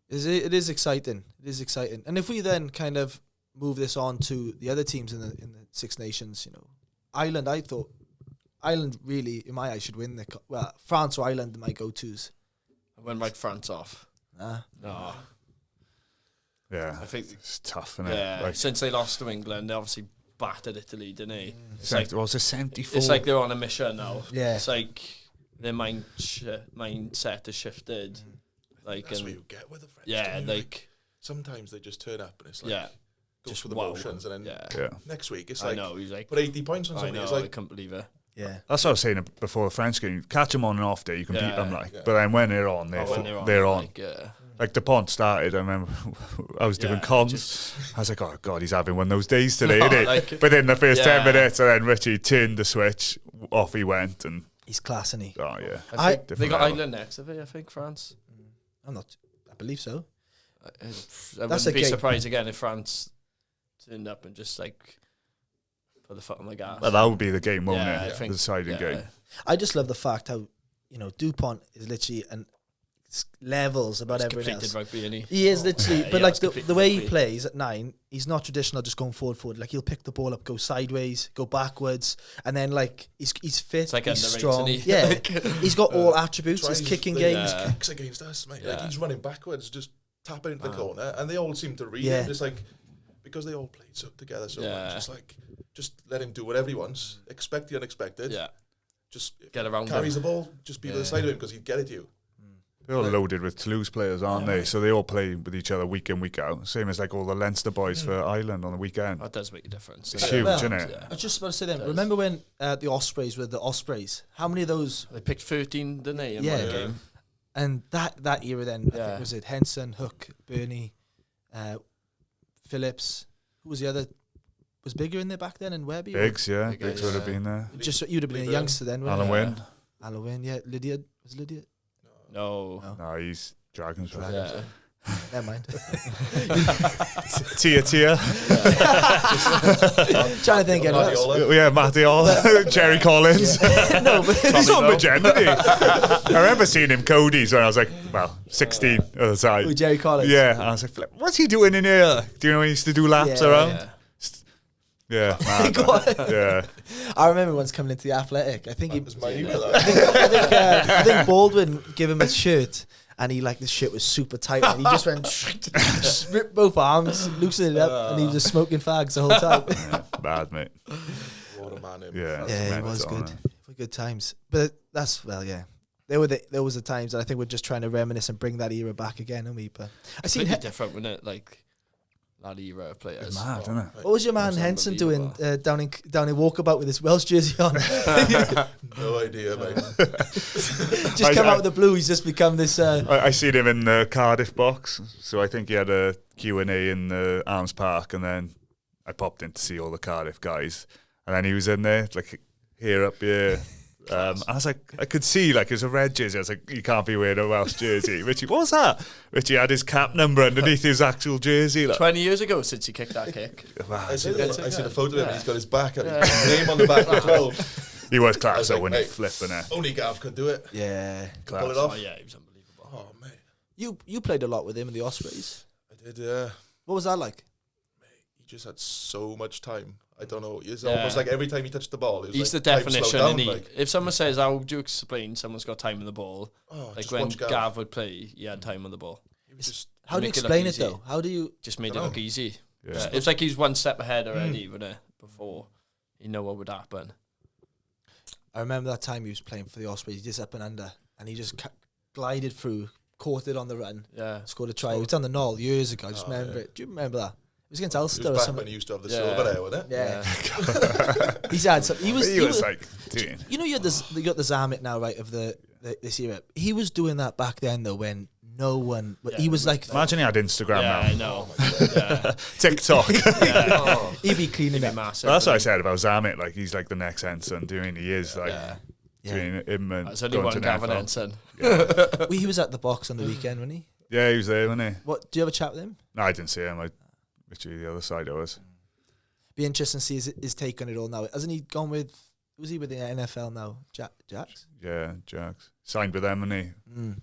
it is exciting. It is exciting, and if we then kind of move this on to the other teams in the Six Nations, Ireland, I thought Ireland really, in my eyes, should win France or Ireland are my go-tos. I went right France off. No. Yeah, I think it's tough, isn't it? Yeah, since they lost to England, they obviously battered Italy, didn't they? It's 74? It's like they're on a mission now. Yeah. It's like their mindset has shifted. That's what you get with the French. Yeah, sometimes they just turn up and it's just for the motions, and then next week it's I know, he's put 80 points on something. I can't believe it. Yeah, that's what I was saying before the French game. Catch them on an off day, you can beat them but then when they're on, they're on. Like DuPont started, I remember I was doing comms. I was like, oh God, he's having one of those days today, isn't he? But in the first 10 minutes, and then Richie turned the switch, off he went, and he's class, isn't he? Oh yeah, they got Ireland next, have they? I think France. I believe so. I wouldn't be surprised again if France turned up and just put the foot on the gas. Well, that would be the game, won't it? I think, the deciding game. I just love the fact how DuPont is literally levels about He's everything completed else. rugby, isn't he? He is literally, but yeah, like he's the completed way he rugby. plays at 9, he's not traditional, just going forward. Like he'll pick the ball up, go sideways, go backwards, and then like he's fit, It's like he's underrated, strong. isn't he? Yeah, he's got all attributes. His Tries kicking the games. kicks against us, mate. Like Yeah. he's running backwards, just tapping into the corner, and they all seem to read Yeah. him. It's like because they all played together so Yeah. much. It's like just let him do whatever he wants. Expect the unexpected. Yeah. Just if Get around carries him. the ball, just be to the side of him because he'd get it to you. They're all loaded with Toulouse players, aren't they? So they all play with each other week in, week out. Same as like all the Leinster boys for Ireland on the weekend. That does make a difference. It's huge, Well, isn't it? Yeah. I was just about to say then. Does. Remember when the Ospreys were the Ospreys? How many of those? They picked 13, didn't they? In Yeah. one Yeah. game. And that era then, I Yeah. think was it Henson, Hook, Burney, Phillips. Who was the other? Was Bigger in there back then, and Webby? Biggs, yeah. Bigger, Biggs would have yeah. been there. Just you'd have been a youngster then, Alan wouldn't Wynn. Alan Wynn, yeah. Lydia was Lydia. No. No, he's Dragons. Right? Yeah. Never mind. Tia. Trying to think anyone else. Guardiola. Yeah, Matty All. Jerry Collins. No, but He's on Magenta, isn't he? I remember seeing him Cody's when I was like, 16 at the time. with Jerry Collins. Yeah, and I was like, "Flip, what's he doing in here? Do you know he used to do laps Yeah, around? Yeah. Yeah, mad, Go man. on. Yeah. I remember once coming into the Athletic. I think he, That was my email. I think Baldwin gave him a shirt, and he like the shirt was super tight, and he just went just ripped both arms, loosened it up, and he was just smoking fags the whole time. Yeah, bad, mate. What a man him. Yeah. Yeah, he Mental, was good innit? for good times. But that's yeah. There was the times, and I think we're just trying to reminisce and bring that era back again, aren't we? But I seen Completely different, wasn't it? Like, that era of players. It's mad, isn't it? what was your man That's Henson doing unbelievable. down in Walkabout with his Welsh jersey on? No idea, mate. Just come out of the blue. He's just become this. I seen him in the Cardiff box, so I think he had a Q&A in the Arms Park, and then I popped in to see all the Cardiff guys, and then he was in there, like, here up here. I was like, I could see, like, it was a red jersey. I was like, you can't be wearing a Welsh jersey. Richie, what was that? Richie had his cap number underneath his actual jersey. Like, 20 years ago since he kicked that kick. I seen a photo of him. Yeah. He's got his back and his name on the back as well. he was I class, was though, like, when he mate, flipping it. Only Gav could do it. Yeah, Pull it off. Oh, yeah, he was unbelievable. Oh, mate. you played a lot with him in the Ospreys. I did, yeah. What was that like? He just had so much time. I don't know. It's Yeah. almost like every time he touched the ball, it was He's like the time slowed definition, down, and like, if someone says, how do you explain someone's got time on the ball? oh, Like just when watch Gav would play, he had time on the ball. He was just How do you Make it look explain it easy. though? How do you? Just made it Dunno. look easy. Yeah. Yeah. It's like he's one step ahead already, wouldn't it? Before you know what would happen. I remember that time he was playing for the Ospreys. He just up and under, and he just glided through, caught it on the run, Yeah. scored a try. It was on the Knoll years ago. I just remember it. Do you remember that? It was against it Ulster or was back something. when he used to have the Yeah. silver there, wasn't it? Yeah, he's had some. He was like, dude. You know, you got the Zamet now, right? Of this era. He was doing that back then though, when no one. He was like, Imagine he had Instagram Yeah, I now. know. Yeah. TikTok. Yeah. he'd be cleaning He'd be it. massive. Well, that's what I said about Zamet. Like, he's like the next Ensign doing. He is like Yeah. doing him and There's only going one to Gavin NFL. Ensign. Well, he was at the box on the weekend, wasn't he? Yeah, he was there, wasn't he? What? Do you have a chat with him? No, I didn't see him. I literally the other side I was. Be interesting to see his take on it all now. Hasn't he gone with? Was he with the NFL now? Jacks? Yeah, Jags signed with them, and he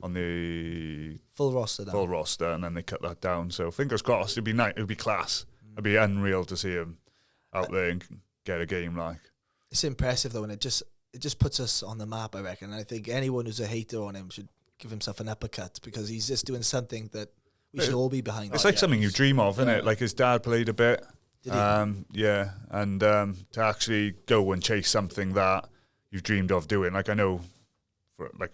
on the Full roster now. full roster, and then they cut that down. So fingers crossed. It'd be nice. It'd be class. It'd be unreal to see him out there and get a game like. It's impressive though, and it just puts us on the map, I reckon. And I think anyone who's a hater on him should give himself an uppercut because he's just doing something that we should all be behind. It's like something you dream of, isn't it? Like his dad played a bit. Did he? Yeah, and to actually go and chase something that you dreamed of doing. Like I know,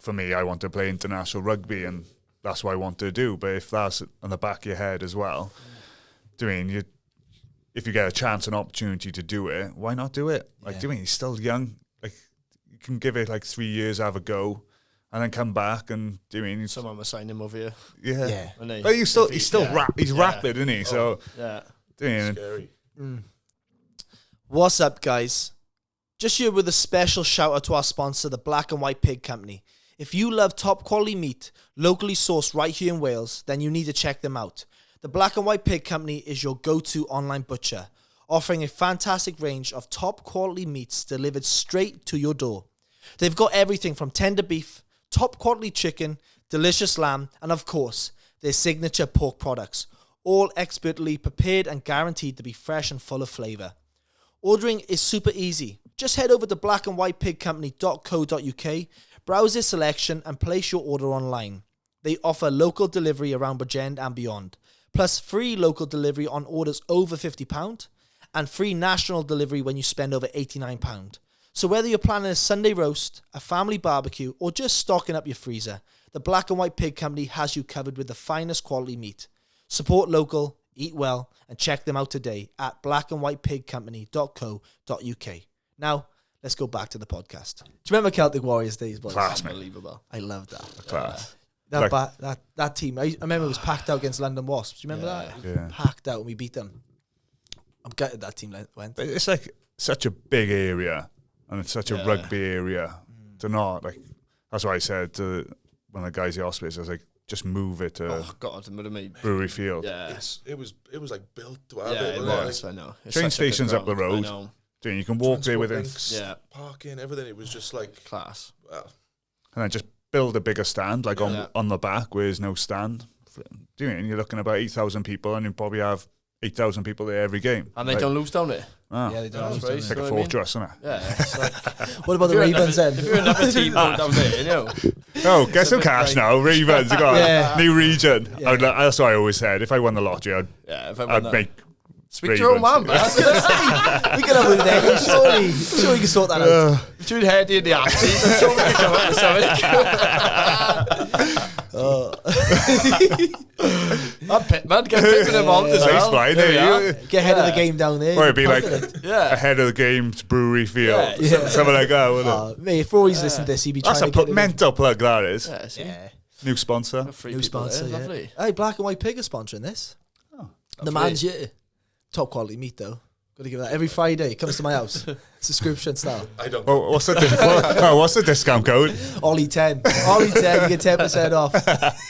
for me, I want to play international rugby, and that's what I want to do. But if that's on the back of your head as well, if you get a chance, an opportunity to do it, why not do it? Like, he's still young. Like, you can give it like 3 years, have a go, and then come back and Someone was signing him over here. Yeah. wasn't he? But he's still he's rapid, isn't he? So Yeah. Scary. What's up, guys? Just here with a special shout out to our sponsor, the Black and White Pig Company. If you love top quality meat, locally sourced right here in Wales, then you need to check them out. The Black and White Pig Company is your go-to online butcher, offering a fantastic range of top quality meats delivered straight to your door. They've got everything from tender beef, top quality chicken, delicious lamb, and of course, their signature pork products, all expertly prepared and guaranteed to be fresh and full of flavour. Ordering is super easy. Just head over to blackandwhitepigcompany.co.uk, browse their selection and place your order online. They offer local delivery around Bridgend and beyond, plus free local delivery on orders over £50 and free national delivery when you spend over £89. So whether you're planning a Sunday roast, a family barbecue, or just stocking up your freezer, the Black and White Pig Company has you covered with the finest quality meat. Support local, eat well, and check them out today at blackandwhitepigcompany.co.uk. Now, let's go back to the podcast. Do you remember Celtic Warriors days, boys? Class, Unbelievable. I love that. Class. That team, I remember it was packed out against London Wasps. Do you remember that? Yeah. Packed out and we beat them. I'm gutted that team went. It's like such a big area, and it's such a rugby area. To not like, that's why I said to one of the guys at the Ospreys, I was like, just move it to Brewery Field. Yeah, it was like built to have it. It was. I know. Train station's up the road. You can walk there within parking, everything. It was just like class. Wow. And then just build a bigger stand, like on the back where there's no stand. Do you mean you're looking about 8,000 people, and you probably have 8,000 people there every game, and they don't lose down there. Yeah, they don't lose. It's like a fortress, isn't it? Yeah. It's like, what about the Ravens then? If you're another team down there, you know. Oh, get some cash now. Ravens, you got a new region. Yeah. That's what I always said. If I won the lottery, I'd make. Speak to your own man, we can have it there. Sure, we can sort that out. Between Heady and the Axes, I'm sure we can come up with something. I'm Pittman, get Pittman involved as well. Fine, get ahead of the game down there. Or it'd be like ahead of the game to Brewery Field. Something like that, wouldn't it? Mate, if Rory's listening to this, he'd be trying to get mental plug, that is. Yeah. New sponsor. New sponsor, lovely. Hey, Black and White Pig are sponsoring this. Oh, the man's here. Top quality meat, though. Got to give that every Friday. He comes to my house. Subscription style. I don't. Oh, what's the discount code? Ollie 10. Ollie 10. You get 10% off.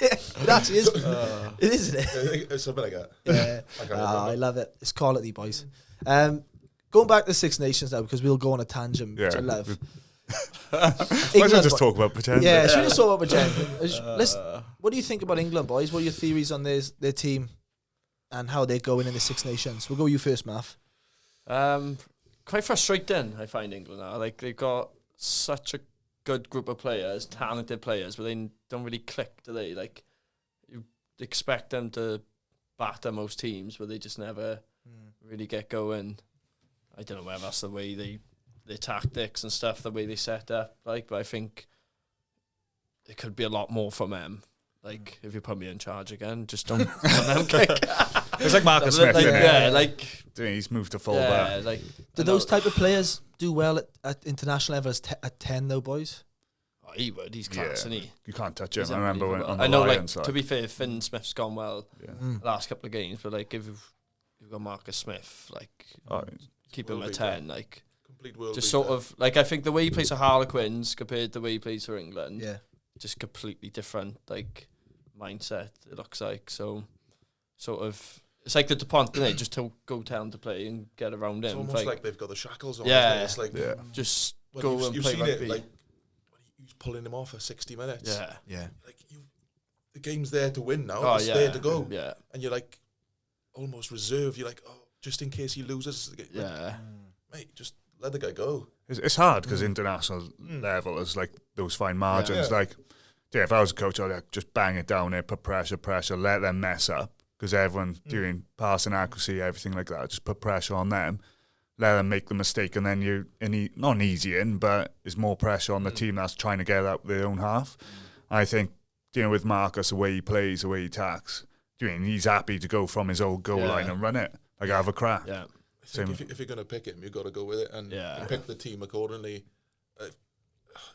It actually is. It is, isn't it? It's something like that. Yeah. I love it. It's quality, boys. Going back to Six Nations now, because we'll go on a tangent, which I love. Why don't we just talk about pretend? Yeah, should we just talk about pretend? What do you think about England, boys? What are your theories on their team and how they're going in the Six Nations? We'll go with you first, Math. Quite frustrating, I find England now. Like, they've got such a good group of players, talented players, but they don't really click, do they? Like, you expect them to batter most teams, but they just never really get going. I don't know whether that's the way their tactics and stuff, the way they set up, like, but I think it could be a lot more from them. Like, if you put me in charge again, just don't let them kick. It's like Marcus Smith, like, isn't it? Yeah, like... He's moved to full-back. Yeah, like... Do those type of players do well at international level at 10, though, boys? Oh, he would. He's class, isn't he? You can't touch him. He's I remember when on the I know, Lions like, side. to be fair, Finn Smith's gone well the last couple of games, but, like, if you've got Marcus Smith, like, keep him at 10, like... Just sort of, like, I think the way he plays for Harlequins compared to the way he plays for England, just completely different, like, mindset, it looks like. So, sort of, it's like the DuPont, isn't it? Just to go down to play and get around him. It's almost like they've got the shackles on. Yeah. It's like, just go and you've play seen rugby. it, like, when he's pulling him off for 60 minutes. Yeah. Like, the game's there to win now. Oh, it's there to go. Yeah. And you're like, almost reserve. You're like, oh, just in case he loses. Like, mate, just let the guy go. It's hard because international level is like those fine margins. Like, if I was a coach, I'd like just bang it down there, put pressure, let them mess up because everyone doing passing accuracy, everything like that. Just put pressure on them, let them make the mistake, and then you're not an easy in, but there's more pressure on the team that's trying to get out their own half. I think with Marcus, the way he plays, the way he attacks, he's happy to go from his old goal line and run it, like have a crack. Yeah. I think if you're going to pick him, you've got to go with it and pick the team accordingly.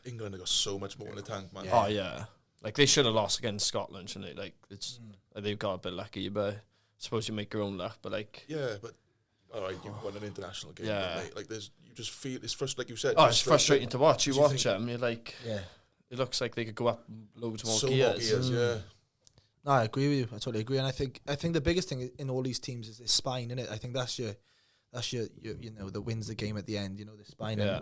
England have got so much more in the tank, man. Oh, yeah. Like, they should have lost against Scotland, shouldn't they? Like, it's they've got a bit lucky, but I suppose you make your own luck, but, like... Yeah, but, all right, you've won an international game. Yeah. Like, you just feel... It's frustrating, like you said. Oh, it's frustrating to watch. You watch them, you're like... Yeah. It looks like they could go up loads more gears. Yeah. No, I agree with you. I totally agree. And I think the biggest thing in all these teams is the spine, innit? I think that's your the wins the game at the end, the spine. Yeah.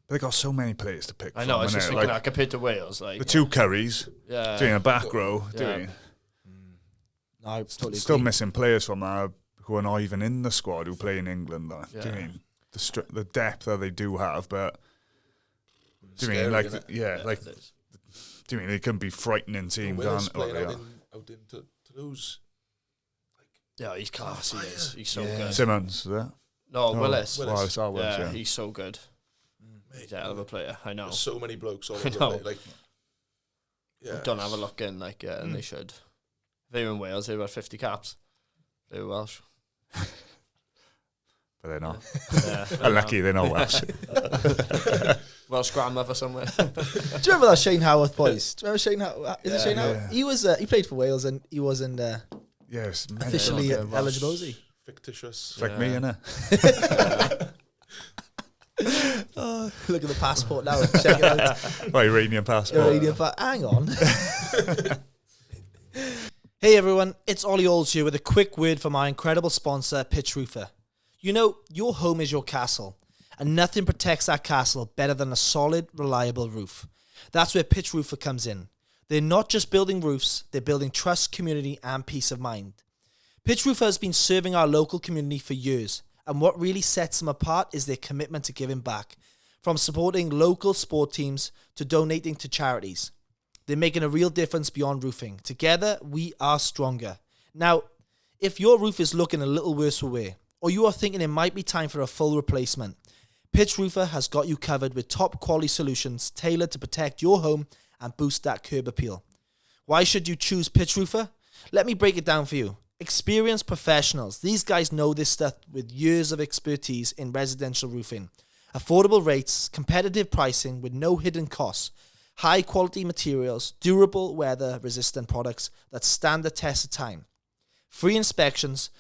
They got so many players to pick. I know. I was just innit? thinking that compared to Wales, like the two Currys, doing a back row, doing. No, totally Still agree. missing players from that who are not even in the squad who play in England. Like, doing the depth that they do have, but Scary, like do you mean they can be frightening teams? Willis playing out in Toulouse. Yeah, he's class. He is. He's so good. Simmons, is that? No, Willis. Oh, I saw Willis, Yeah, he's so good. He's a hell of a player. I know. There's so many blokes all I over the know. place. Like, yeah, Don't have a look in, like, and they should. If they were in Wales, they were 50 caps. They were Welsh. But they're not. Yeah, Unlucky they're not Welsh. Welsh grandmother somewhere. Do you remember that Shane Howarth, boys? Do you remember Shane Howarth? Is it Shane Howarth? Yeah. He was. He played for Wales and he wasn't Yes, officially Yeah, Welsh. eligible, was he? fictitious. it's like me, innit? Oh, look at the passport now. Check it out. My Iranian passport. Iranian hang on. Hey everyone, it's Ollie Olds here with a quick word from our incredible sponsor, Pitch Roofer. You know, your home is your castle, and nothing protects that castle better than a solid, reliable roof. That's where Pitch Roofer comes in. They're not just building roofs, they're building trust, community, and peace of mind. Pitch Roofer has been serving our local community for years, and what really sets them apart is their commitment to giving back, from supporting local sport teams to donating to charities. They're making a real difference beyond roofing. Together, we are stronger. Now, if your roof is looking a little worse for wear, or you are thinking it might be time for a full replacement, Pitch Roofer has got you covered with top quality solutions tailored to protect your home and boost that curb appeal. Why should you choose Pitch Roofer? Let me break it down for you. Experienced professionals. These guys know this stuff with years of expertise in residential roofing. Affordable rates, competitive pricing with no hidden costs, high quality materials, durable weather resistant products that stand the test of time. Free inspections,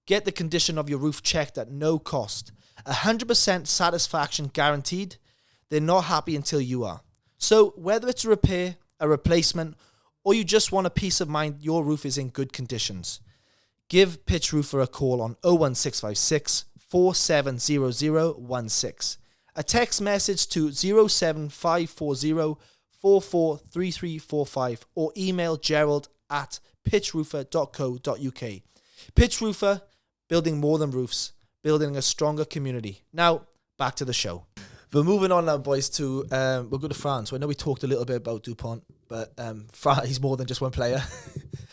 get the condition of your roof checked at no cost. 100% satisfaction guaranteed. They're not happy until you are. So whether it's a repair, a replacement, or you just want a peace of mind your roof is in good conditions, give Pitch Roofer a call on 01656 470016, a text message to 07540 443345, or email gerald@pitchroofer.co.uk. Pitch Roofer, building more than roofs, building a stronger community. Now, back to the show. We're moving on now, boys, to, we'll go to France. I know we talked a little bit about Dupont, but he's more than just one player.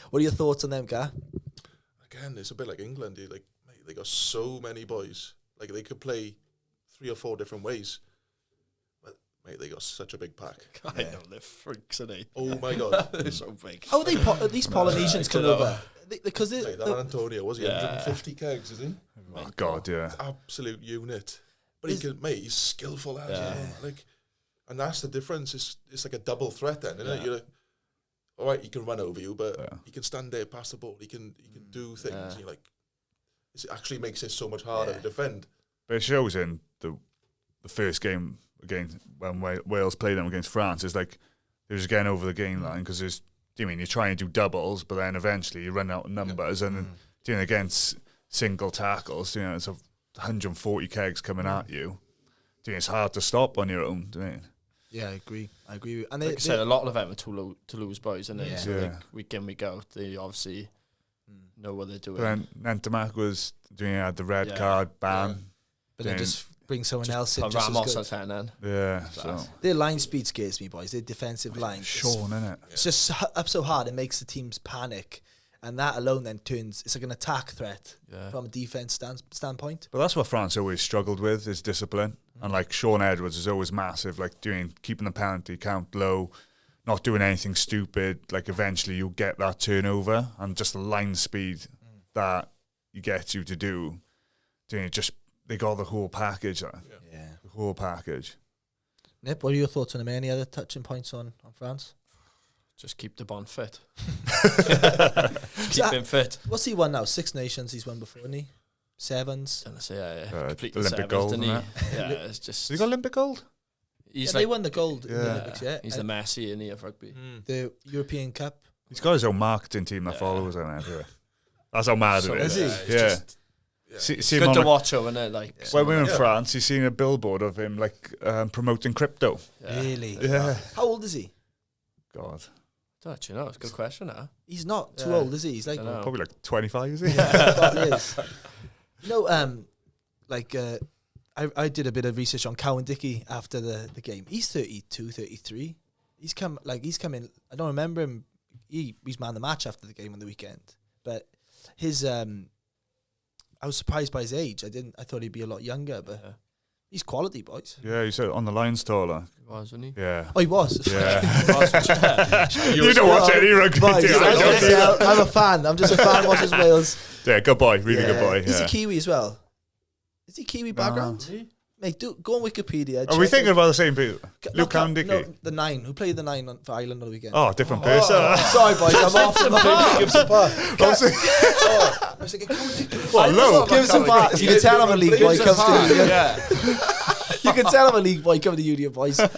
What are your thoughts on them, Gar? Again, it's a bit like England. Mate, they got so many boys. Like, they could play 3 or 4 different ways. But, mate, they got such a big pack. I know, they're freaks, aren't they? Oh, my God. They're so big. How are these Polynesians come over? Because Like that Antonio, was he? 150 kegs, is he? Oh, God, yeah. Absolute unit. But he's skillful as well. Like, and that's the difference. It's like a double threat then, isn't it? You're like, all right, he can run over you, but he can stand there, pass the ball. He can do things. And you're like, it actually makes it so much harder to defend. But it shows in the first game against when Wales played them against France. It's like they're just getting over the game line because there's. You try and do doubles, but then eventually you run out of numbers, and doing against single tackles, it's 140 kegs coming at you. It's hard to stop on your own. Yeah, I agree. And Like I said, a lot of them are Toulouse boys, and Yeah. so like week in, week out, they obviously know what they're doing. But then Nantamac was doing the red card ban. but then just bring someone else in. Put Just Ramos as good. at 10 then. Yeah, so Their line speed scares me, boys. Their defensive line. Sean, innit? It's just up so hard. It makes the teams panic, and that alone then turns. It's like an attack threat from a defense standpoint. But that's what France always struggled with is discipline. And like Sean Edwards is always massive, like keeping the penalty count low, not doing anything stupid. Like eventually you'll get that turnover, and just the line speed that you get you to do. They got the whole package. The whole package. Nip, what are your thoughts on them? Any other touching points on France? Just keep the bond fit. Keep him fit. What's he won now? 6 Nations he's won before, hasn't he? 7s. Don't I say, complete Olympic sevens, gold, didn't he? isn't Yeah, it's just. You got Olympic gold? He's They won the gold in the Yeah. Olympics, yeah. He's the Messi in of rugby. The European Cup. He's got his own marketing team that follows him everywhere. That's how mad it is. Is he? It's Yeah. just See It's him good on to a- watch him, and like. When we were in France, you seen a billboard of him like promoting crypto. Yeah. Really? Yeah. How old is he? God. Don't you know? It's a good question, huh? He's not too Yeah. old, is he? He's like Dunno. Probably like 25, is he? That is. You know, I did a bit of research on Cowan Dickey after the game. He's 32, 33. He's come in. I don't remember him. He's man of the match after the game on the weekend. But his I was surprised by his age. I thought he'd be a lot younger, but he's quality, boys. Yeah, he's on the Lions tour. Like. He was, wasn't he? Yeah. Oh, he was. Yeah. He was. You don't watch any rugby, Boys, do you? I don't either. I'm a fan. I'm just a fan. Watches Wales. Yeah, good boy. Really good boy. He's Yeah. a Kiwi as well. Is he Kiwi background? Mate, go on Wikipedia. Are we check thinking out- about the same people? No, Luke Cowan Dickey? No, the 9. Who played the 9 for Ireland on the weekend? Oh, different person. Sorry, boys. I'm off. Gibson Park. I was thinking, What, low? Gibson Park. You can tell I'm a league boy. Comes to Yeah. You can tell I'm a league boy coming to Union, boys. He's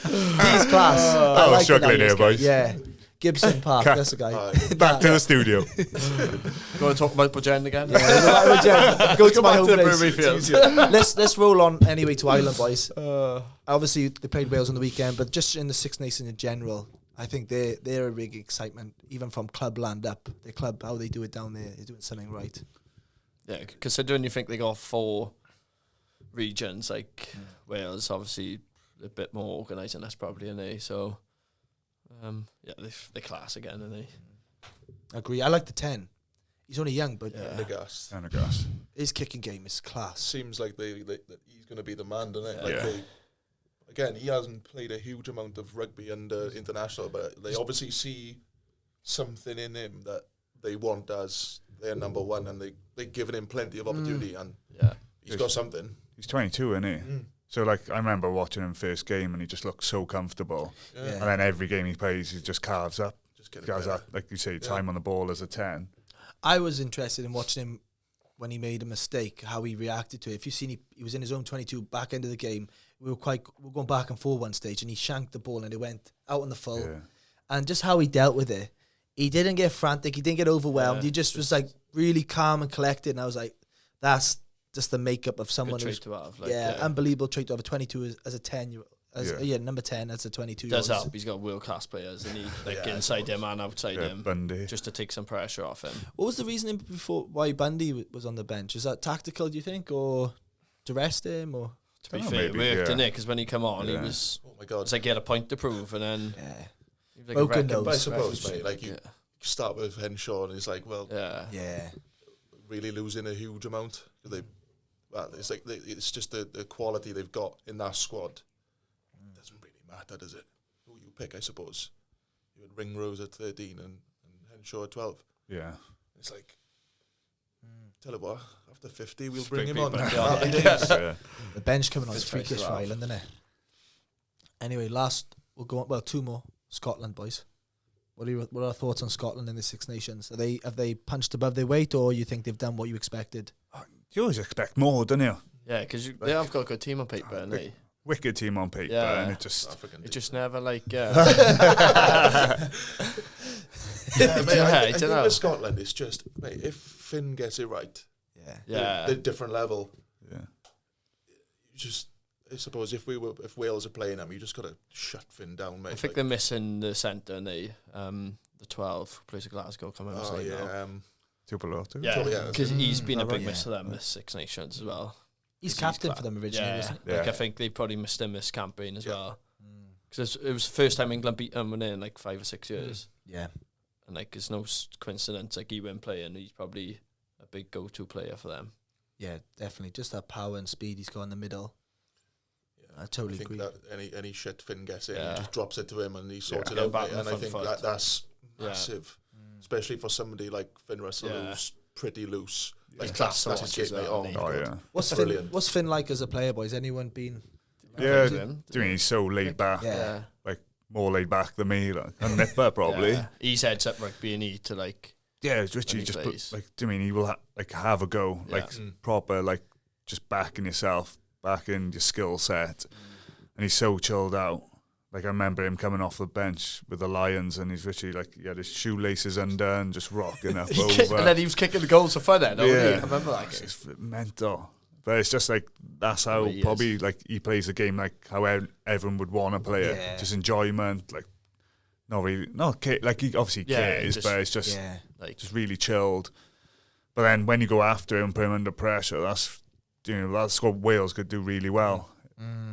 class. I Oh, like the struggling Niners here, boys. guy. Yeah. Gibson Park. That's the guy. Back to the studio. You want to talk about Bridgend again? Go to my home to the place. Brewery Fields. Let's roll on anyway to Ireland, boys. Obviously, they played Wales on the weekend, but just in the Six Nations in general, I think they're a big excitement, even from clubland up. Their club, how they do it down there, they're doing something right. Yeah, considering you think they got 4 regions, like Wales, obviously a bit more organised than us probably, and they so yeah, they class again, and they. I agree. I like the 10. He's only young, but Newcastle. And a grass. his kicking game is class. Seems like that he's going to be the man, doesn't it? Yeah. Like again, he hasn't played a huge amount of rugby under international, but they obviously see something in him that they want as their number one, and they've given him plenty of opportunity, and Yeah. he's got something. He's 22, isn't he? So, like, I remember watching him first game, and he just looked so comfortable. Yeah. And then every game he plays, he just carves up. Just get it Carves better. up, like you say, time on the ball as a 10. I was interested in watching him when he made a mistake, how he reacted to it. If you've seen, he was in his own 22 back end of the game. We were going back and forth one stage, and he shanked the ball, and it went out on the full. Yeah. And just how he dealt with it, he didn't get frantic, he didn't get overwhelmed. Yeah. He just was like really calm and collected. And I was like, that's just the makeup of someone Good who's trait to have, like, unbelievable trait to have a 22 as a 10 number 10 as a 22. Does help. He's got world class players, and he inside him and outside Yeah, him, Bundy. just to take some pressure off him. What was the reasoning before why Bundy was on the bench? Is that tactical, do you think, or to rest him, or? To be Dunno, fair, it maybe, worked, yeah. didn't it? Because when he come on, he Yeah. was. Oh my God! It's like he had a point to prove, and then Yeah. he was like Broken a wrecking nose. But I suppose, ball. mate, like you start with Henshaw, and it's like, well, Yeah. Yeah. really losing a huge amount. It's like it's just the quality they've got in that squad. Doesn't really matter, does it? Who you pick, I suppose. You had Ringrose at 13 and Henshaw at 12. Yeah. It's like, tell you what, after 50, we'll Bring bring him on. people back Happy on. days. Yeah. The bench coming on This is place freakish is for off. Ireland, isn't it? Anyway, we'll go on. Well, 2 more. Scotland, boys. What are our thoughts on Scotland in the Six Nations? Have they punched above their weight, or you think they've done what you expected? You always expect more, don't you? Yeah, because they have got a good team on paper, and they Wicked team on paper, Yeah. and it just... African it team. just never like. Yeah, Yeah, mate, I I think dunno. with Scotland, it's just, mate, if Finn gets it right, Yeah. Yeah, they're different level. Yeah. You just, I suppose, if Wales are playing them, you just got to shut Finn down, mate. I think they're missing the centre, and they the 12 who plays at Glasgow coming out. Oh yeah, Tupelo. Yeah, yeah, because he's been a big yeah. miss for them, this Six Nations as well. He's He's captain cla- for them originally, Yeah, wasn't he? like Yeah. I think they probably missed him this campaign as Yeah. well. Because it was the first time England beat them in like 5 or 6 years. Yeah. And like it's no coincidence, like he went playing, he's probably a big go-to player for them. Yeah, definitely. Just that power and speed he's got in the middle. yeah. I totally think agree. that any shit Finn gets in, Yeah. he just drops it to him and he sorts Yeah, it out. back mate. on And the I front think foot. that's Yeah. massive, especially for somebody like Finn Russell, Yeah. who's pretty loose. Like He's that's class his to watch game, as mate. well, Oh, isn't my Oh, God. yeah. What's Brilliant. What's Finn like as a player, boys? Anyone been? Yeah, Him. do you mean he's so laid back? Yeah. Like, more laid back than me, like. And Nipper, probably. Yeah. He's heads up rugby and he to like Yeah, it's When literally he just plays. put, like, do you mean he will have a go, Yeah. like proper, like just backing yourself, backing your skill set, and he's so chilled out. Like I remember him coming off the bench with the Lions, and he's literally like he had his shoelaces undone, just rocking up over. And then he was kicking the goals for fun. Then, I remember that. It's mental. But it's just like that's how probably like he plays the game like how everyone would want to play it. Just enjoyment, like not really, like he obviously cares, but it's just like just really chilled. But then when you go after him, put him under pressure, that's what Wales could do really well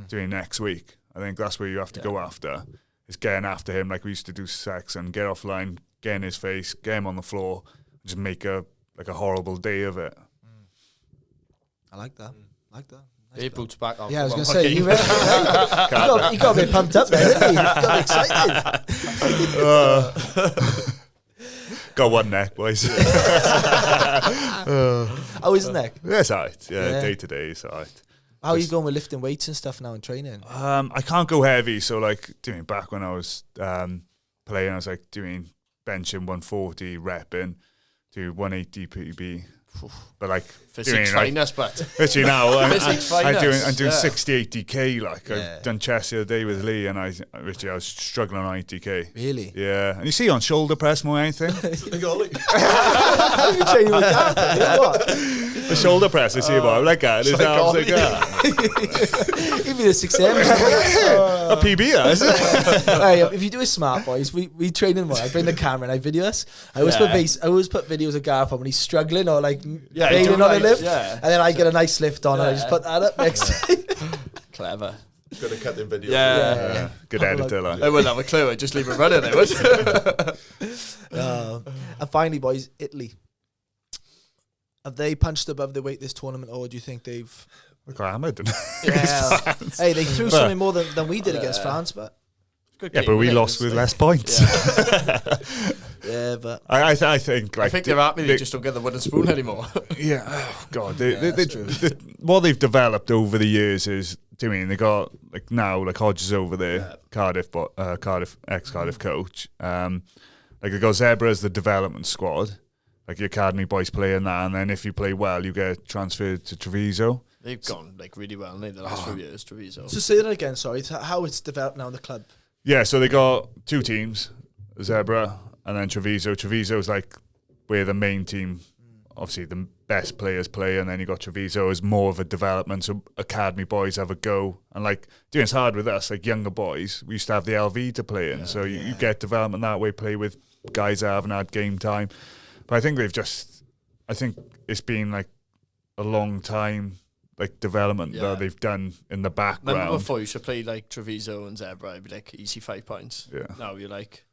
doing next week. I think that's where you have to go after. Is getting after him like we used to do sex and get offline, get in his face, get him on the floor, and just make a horrible day of it. I like that. Nice he boots back on. Yeah, I was going to say, you got a bit pumped up there, didn't you? You got excited. Got one neck, boys. How is the neck? Yeah, it's alright. Yeah, day to day, it's alright. How are you going with lifting weights and stuff now in training? I can't go heavy, so like doing back when I was playing, I was like doing benching 140, repping, do 180 PB. But like physics finest, but literally now I'm doing yeah. 60, 80k. Like I've done chest the other day with Lee, and I was struggling on 80k. Really? Yeah. And you see on shoulder press more than anything. How are you training with Gareth? The shoulder press, I see about like that. His arms like that. Give me the 6M. A PB, is it? Hey, if you do a smart, boys, we train in one. I bring the camera and I video us. I always put videos of Gareth on when he's struggling or like failing on a lift, and then I get a nice lift on and I just put that up next to Clever. Good at cutting videos. Yeah. Good editor. Like. I wouldn't have a clue. I'd just leave it running. I would. And finally, boys, Italy. Have they punched above their weight this tournament, or do you think they've... We got hammered, didn't Hey, they threw something more than we did against France, but... Good game, but we lost with less points. Yeah, but... I think like... I think they're happy they just don't get the wooden spoon anymore. Yeah, oh God. What they've developed over the years is... they got, like now, like Hodges over there, Cardiff ex-Cardiff coach. Like they got Zebra as the development squad. Like your academy boys play in that, and then if you play well, you get transferred to Treviso. They've gone like really well in the last few years, Treviso. So say that again, sorry. How it's developed now in the club? Yeah, so they got two teams, Zebra and then Treviso. Treviso is like where the main team, obviously the best players play, and then you got Treviso as more of a development, so academy boys have a go. And like, it's hard with us, like younger boys, we used to have the LV to play in, so you get development that way, play with guys that haven't had game time. But I think I think it's been like a long time, like development that they've done in the background. Remember before you used to play like Treviso and Zebra, it'd be like easy 5 points. Yeah. Now you're like...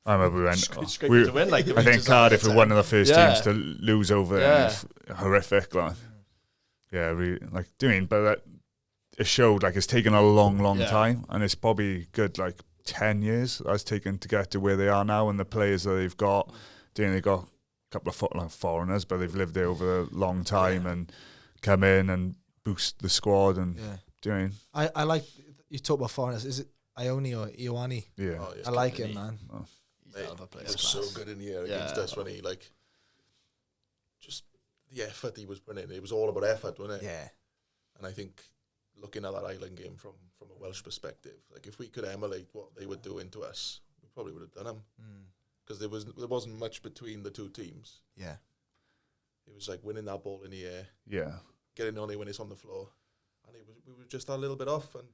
I remember we went... to win, like, I think Cardiff were one of the first teams to lose over there. Yeah. It's horrific, like. Yeah, really, like but it showed like it's taken a long time, and it's probably good like 10 years that's taken to get to where they are now, and the players that they've got. They've got a couple of foreigners, but they've lived there over a long time and come in and boost the squad and doing. I like you talk about foreigners. Is it Ione or Ioane? Yeah, I like him, man. Oh. He was so good in the air against us when he like just the effort he was putting in. It was all about effort, wasn't it? Yeah. And I think looking at that Island game from a Welsh perspective, like if we could emulate what they were doing to us, we probably would have done them. Because there wasn't much between the two teams. Yeah. It was like winning that ball in the air. Yeah. Getting on it when it's on the floor. And we were just a little bit off, and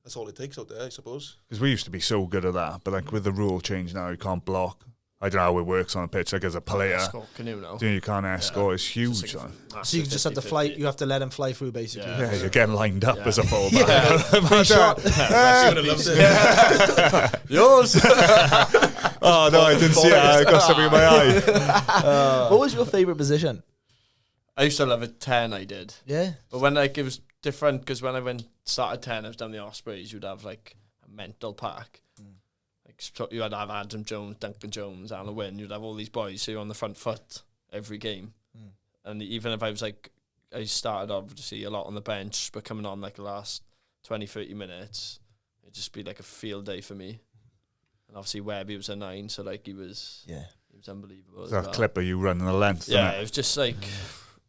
that's all it takes out there, I suppose. Because we used to be so good at that, but like with the rule change now, you can't block. I don't know how it works on a pitch. Like as a player, you can't escort. It's huge. So you just have to fly. You have to let him fly through, basically. Yeah, you're getting lined up as a fullback. Yours. Oh no, I didn't see it. I got something in my eye. What was your favourite position? I used to love it 10. I did. Yeah. But when like it was different, because when I started 10, I was down the Ospreys. You'd have like a mental pack. Like you had to have Adam Jones, Duncan Jones, Alan Wynne. You'd have all these boys, so you're on the front foot every game. And even if I was like, I started obviously a lot on the bench, but coming on like the last 20, 30 minutes, it'd just be like a field day for me. And obviously Webby was a 9, so like he was unbelievable. That clip of you running the length. Yeah, it was just like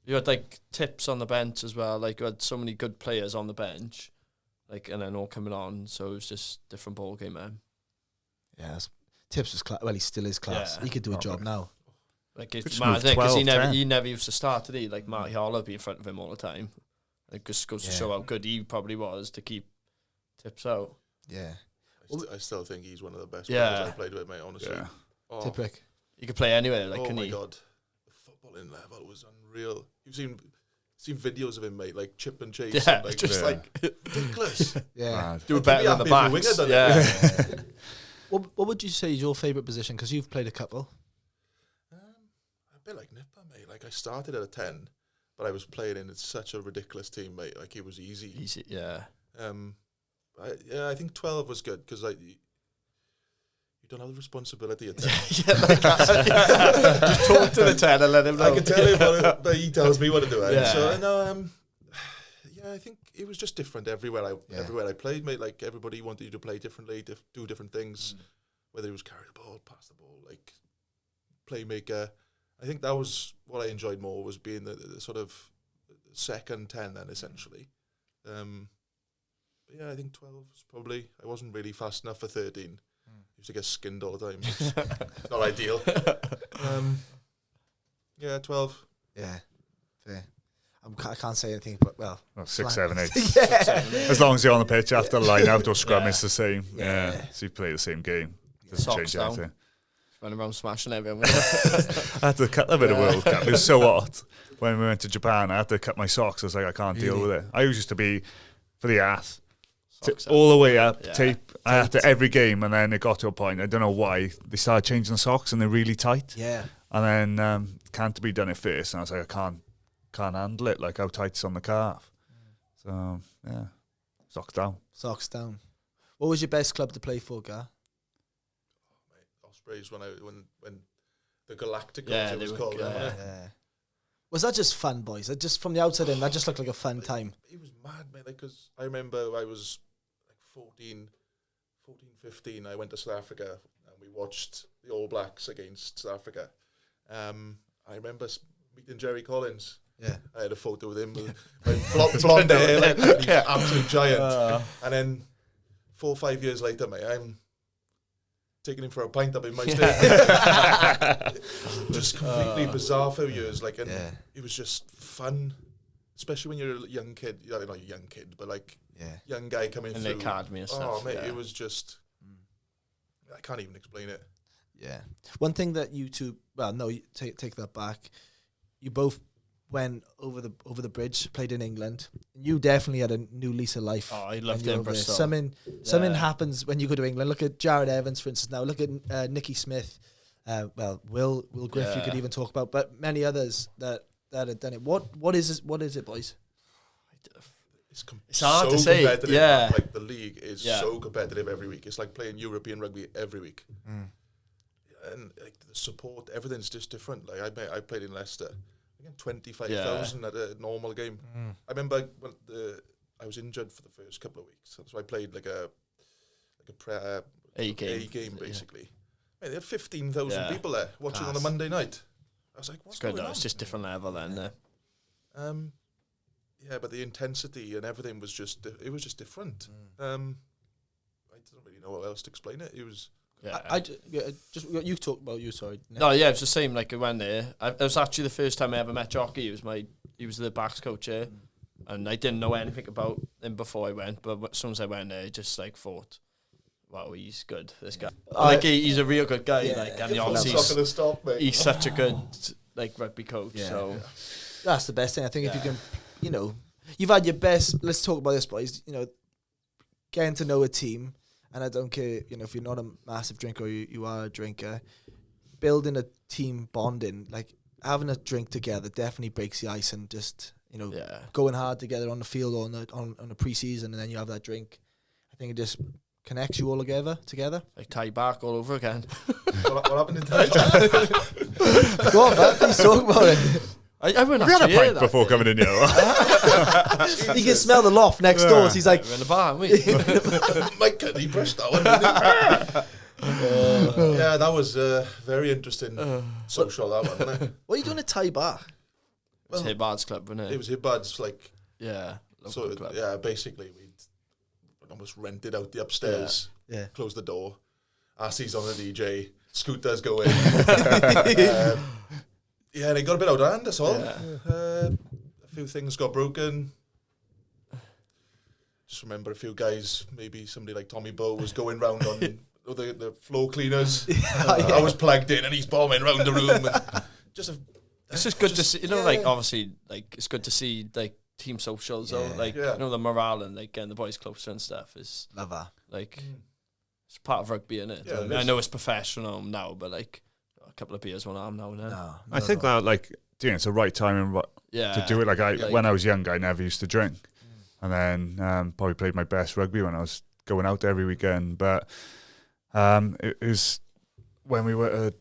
you had like tips on the bench as well. Like you had so many good players on the bench, like, and then all coming on. So it was just different ball game, man. Yeah, Tips was class. Well, he still is class. Yeah. He could do a job now. Like it's Just mad moved because 12, he never used to start, did he? Like Marty Howley would be in front of him all the time. It just goes to show how good he probably was to keep Tips out. Yeah. I still think he's one of the best Yeah. players I've played with, mate, honestly. Yeah. Oh, Tiprick. He could play anywhere, like, oh can my he? God. The footballing level was unreal. You've seen videos of him, mate, like chip and chase. Yeah, and like, just like ridiculous. Yeah. Mad. do it I'd better be than the happy if a winger backs. done Yeah. What would you say is your favourite position? Because you've played a couple. A bit like Nipper, mate. Like I started at a 10, but I was playing in such a ridiculous team, mate. Like it was easy. Easy, yeah. I think 12 was good because you don't have the responsibility at 10. Just talk to the 10 and let him know. I can tell him but he tells me what to do. Yeah. So no, I think it was just different everywhere I played, mate. Like everybody wanted you to play differently, do different things. Whether it was carry the ball, pass the ball, like playmaker. I think that was what I enjoyed more, was being the sort of second 10 then, essentially. But yeah, I think 12 was probably, I wasn't really fast enough for 13. Used to get skinned all the time. Not ideal. Yeah, 12. Yeah. Fair. I can't say anything, but well. 6, 7, 8. Yeah. As long as you're on the pitch after the line out or scrum, Yeah. it's the same. Yeah. Yeah. So you play the same game. Doesn't Socks change down. anything. Running around smashing everyone. I had to cut a bit of World Cup. It was so hot. When we went to Japan, I had to cut my socks. I was like, I can't deal with it. I used to be for the ass. Socks All the way up, Yeah. tape. I had to every game, and then it got to a point, I don't know why, they started changing the socks and they're really tight. Yeah. And then Canterbury done it first, and I was like, I can't handle it, like how tight it's on the calf. So, yeah, socks down. Socks down. What was your best club to play for, Gar? Ospreys when the Galacticos, Yeah, it was they were called. good. wasn't it? Yeah. Was that just fun, boys? Just from the outside in, that just looked like a fun time. It was mad, mate. Like, because I remember I was like 14, 15. I went to South Africa and we watched the All Blacks against South Africa. I remember meeting Jerry Collins. Yeah. I had a photo with him, with blonde hair, like he's an absolute giant. And then 4 or 5 years later, mate, I'm taking him for a pint up in my state. Just completely bizarre for years. Like, and it was just fun, especially when you're a young kid. Not a young kid, but like young guy coming in through. the academy and stuff. Oh, mate, yeah. it was just. I can't even explain it. Yeah. One thing that you two, well, no, you take that back. You both went over the bridge, played in England. You definitely had a new lease of life. Oh, I when loved you it in were there. Bristol. Something happens when you go to England. Look at Jared Evans, for instance. Now look at Nicky Smith. Will Griff. You could even talk about, but many others that had done it. What is it, boys? It's hard to say. Competitive. Yeah. Like the league is so competitive every week. It's like playing European rugby every week. And like the support, everything's just different. Like I played in Leicester. I think 25,000 at a normal game. I remember when I was injured for the first couple of weeks, so I played like a A game basically. Man, they had 15,000 people there watching on a Monday night. I was like, what's going on? It's just different level then. Yeah, but the intensity and everything was just different. I don't really know how else to explain it. It was. I just you talk about you. Sorry. No, yeah, it was the same. Like I went there. It was actually the first time I ever met Jockey. He was the backs coach here, and I didn't know anything about him before I went. But as soon as I went there, I just like thought, wow, he's good. This guy, like he's a real good guy. Yeah. Like, and Mate. he's such a good like rugby coach. Yeah. So That's the best thing. I think if you can, you've had your best. Let's talk about this, boys. Getting to know a team. And I don't care, if you're not a massive drinker or you are a drinker, building a team bonding, like having a drink together definitely breaks the ice and just, going hard together on the field or on the pre-season, and then you have that drink. I think it just connects you all together. like tie back all over again. What happened in time? Go on, man, please talk about it. I went Have you had a actually here pint before coming in here? You can smell the loft next door, so he's like, We're in the bar, aren't we? Mike Cuddy brushed that one. Yeah, that was very interesting social, that one, wasn't it? what are you doing at Thai bar? It's Hibbard's club, wasn't it? It was Hibbard's, like, yeah. so, Club. yeah, basically, almost rented out the upstairs. Yeah. Closed the door. Assie's on the DJ. Scooters going. They got a bit out of hand, that's all. A few things got broken. Just remember a few guys, maybe somebody like Tommy Bowe was going round on the floor cleaners. I was plugged in and he's bombing round the room. It's just good to see, like, obviously, like, it's good to see, like, team socials, the morale and, like, getting the boys closer and stuff is... Love that. Like, it's part of rugby, isn't it? Yeah, I know it's professional now, but, like, a couple of beers one arm now and then. No, I think that, like, it's the right time to do it. Like, when I was young, I never used to drink. And then probably played my best rugby when I was going out every weekend. But it was when we were...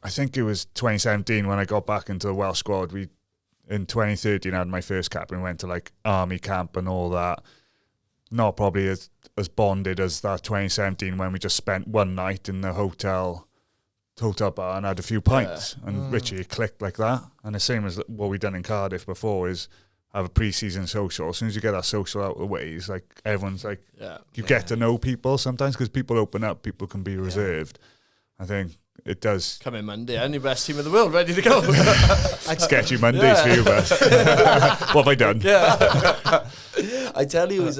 I think it was 2017 when I got back into the Welsh squad. In 2013 I had my first cap and went to like army camp and all that. Not probably as bonded as that 2017 when we just spent one night in the hotel bar and had a few pints and literally it clicked like that. And the same as what we done in Cardiff before is have a pre-season social. As soon as you get that social out of the way, it's like everyone's like you get to know people sometimes because people open up, people can be reserved. I think it does. Coming Monday, only best team in the world, ready to go. Sketchy Mondays for you, but what have I done? Yeah. I tell you,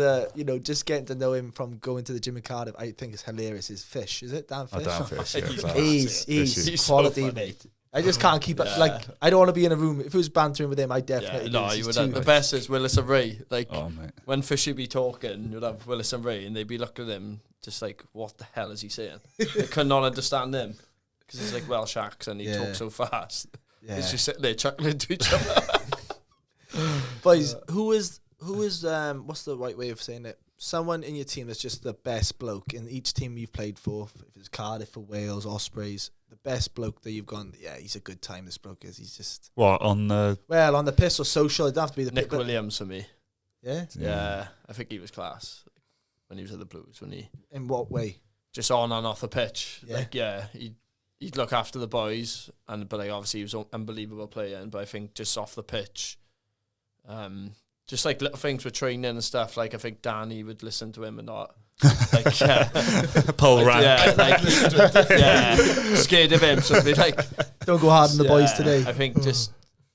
just getting to know him from going to the gym in Cardiff, I think it's hilarious. His Fish, is it Dan Fish? Dan Fish, yeah. He's quality, so mate. I just can't keep it. Like, I don't want to be in a room. If it was bantering with him, I definitely. No, you would. The best is Willis and Ray. Like, when Fishy be talking, you'd have Willis and Ray, and they'd be looking at him, just like, what the hell is he saying? They could not understand him because he's like Welsh accent. He talks so fast. Yeah. He's just sitting there chuckling to each other. Boys, who is what's the right way of saying it? Someone in your team that's just the best bloke in each team you've played for. If it's Cardiff, for Wales, Ospreys, the best bloke that you've gone. Yeah, he's a good time. This bloke is. He's just on the piss or social. It doesn't have to be the Nick Williams for me. Yeah, I think he was class when he was at the Blues. In what way? Just on and off the pitch. He'd look after the boys, but like obviously he was an unbelievable player. But I think just off the pitch, just like little things with training and stuff. Like I think Danny would listen to him and not. Like Paul Rank. Scared of him. So be like, don't go hard on the boys today. I think just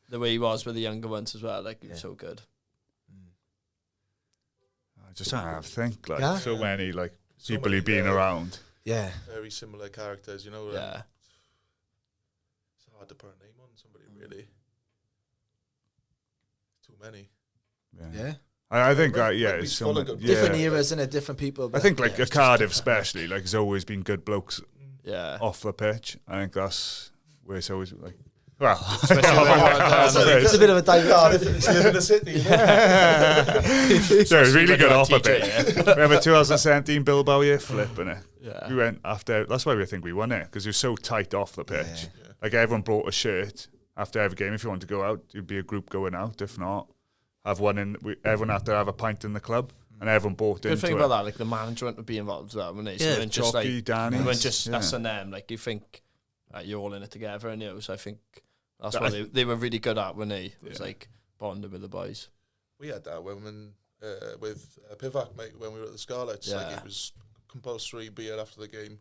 the way he was with the younger ones as well. Like he was so good. I just don't have to think so many like people who've been around. Yeah, very similar characters. It's hard to put a name on somebody really. Too many. Yeah. I think it's different eras and different people. I think like a Cardiff especially, like there's always been good blokes off the pitch. I think that's where it's always like it's a bit of a Cardiff. It's live in the city. So it's really good off the pitch. Remember 2017 Bilbao year flipping it. Yeah. We went after. That's why we think we won it because it was so tight off the pitch. Yeah. Like everyone brought a shirt after every game. If you want to go out, you'd be a group going out. If not, have one in. Everyone had to have a pint in the club, and everyone bought into it. Good thing about that, like the management would be involved with that, when they just like Danny, when just us and them. Like you think you're all in it together, and so I think that's what they were really good at when they was like bonding with the boys. We had that when with Pivac, mate, when we were at the Scarlets. Yeah. Like it was compulsory beer after the game.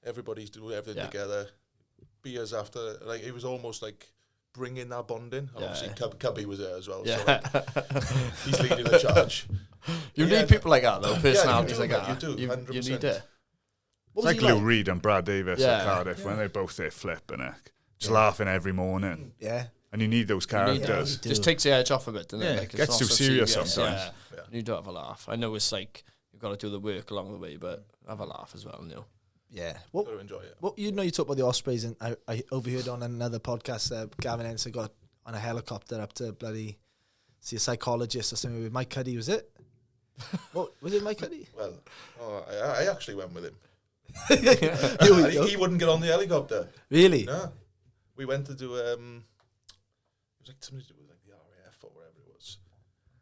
Everybody's doing everything together. Beers after, like it was almost like bringing that bonding. And obviously, Cubby was there as well. Yeah. So like, he's leading the charge. You need people like that, though. Personalities like that. You do. 100%. You need it. It's like Lou Reed and Brad Davis at Cardiff when they're both there flipping it, just laughing every morning. Yeah. And you need those characters. Just takes the edge off a bit, doesn't it? Like, it gets too serious sometimes. Yeah. You do have a laugh. I know it's like you've got to do the work along the way, but have a laugh as well, Yeah. Got to enjoy it. Well, you talk about the Ospreys, and I overheard on another podcast, Gavin Ensign got on a helicopter up to bloody see a psychologist or something with Mike Cuddy, was it? What was it, Mike Cuddy? Well, I actually went with him. He wouldn't get on the helicopter. Really? No. We went to do it was like something to do with like the RAF or whatever it was,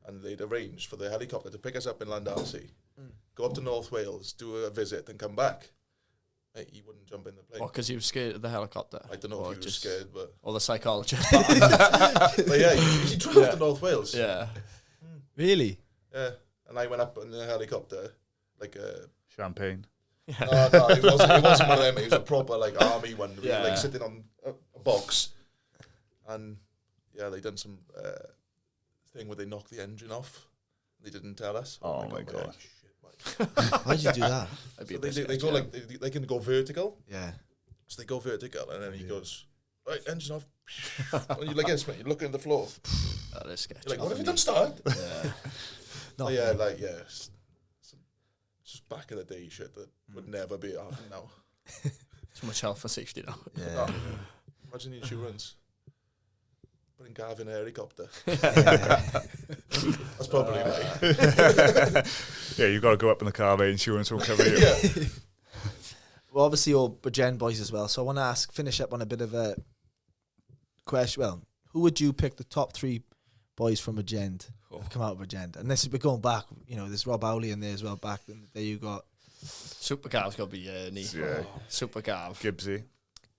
and they'd arranged for the helicopter to pick us up in Llandarcy, go up to North Wales, do a visit, and come back. He wouldn't jump in the plane. What, because he was scared of the helicopter? I don't know if he was scared, but... Or the psychologist. But yeah, he drove to North Wales. Yeah. Really? Yeah. And I went up in the helicopter, like a champagne. no, it wasn't one of them. It was a proper like army one. Yeah. Like sitting on a box, and they done some thing where they knocked the engine off. They didn't tell us. Oh my god! Why'd you do that? So they go like they can go vertical. Yeah. So they go vertical, and then he goes, right, engine off. And you're like this, mate. You're looking at the floor. That is sketchy. You're like, what have you done, start? Yeah. It's just back in the day shit that would never be happening now. Too much health and safety now. Yeah. Imagine the insurance. Putting Gav in a helicopter. That's probably right. Yeah, you've got to go up in the car, mate. Insurance won't cover you. Yeah. Well, obviously, all Bridgend boys as well. So I want to finish up on a bit of a question. Well, who would you pick the top 3 boys from Bridgend? Come out of Bridgend. And this is going back, there's Rob Howley in there as well. Back there you got Super Gav's got to be Super Gav. Gibbsy.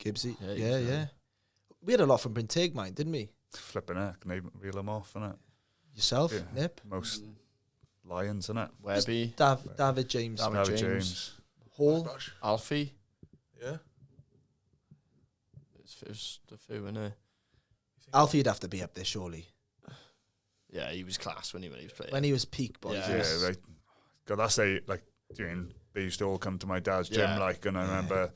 Yeah. We had a lot from Brintig, mine, didn't we? Flipping heck, reel them off, innit? Yourself, yeah. Nip. Most Lions, innit? Webby. David James. David James. Hall. Alfie. Yeah. It's the few, innit? Alfie would have to be up there, surely. Yeah, he was class when he was playing. When he was peak, boys. Yeah, like, God, that's they used to all come to my dad's gym, and I remember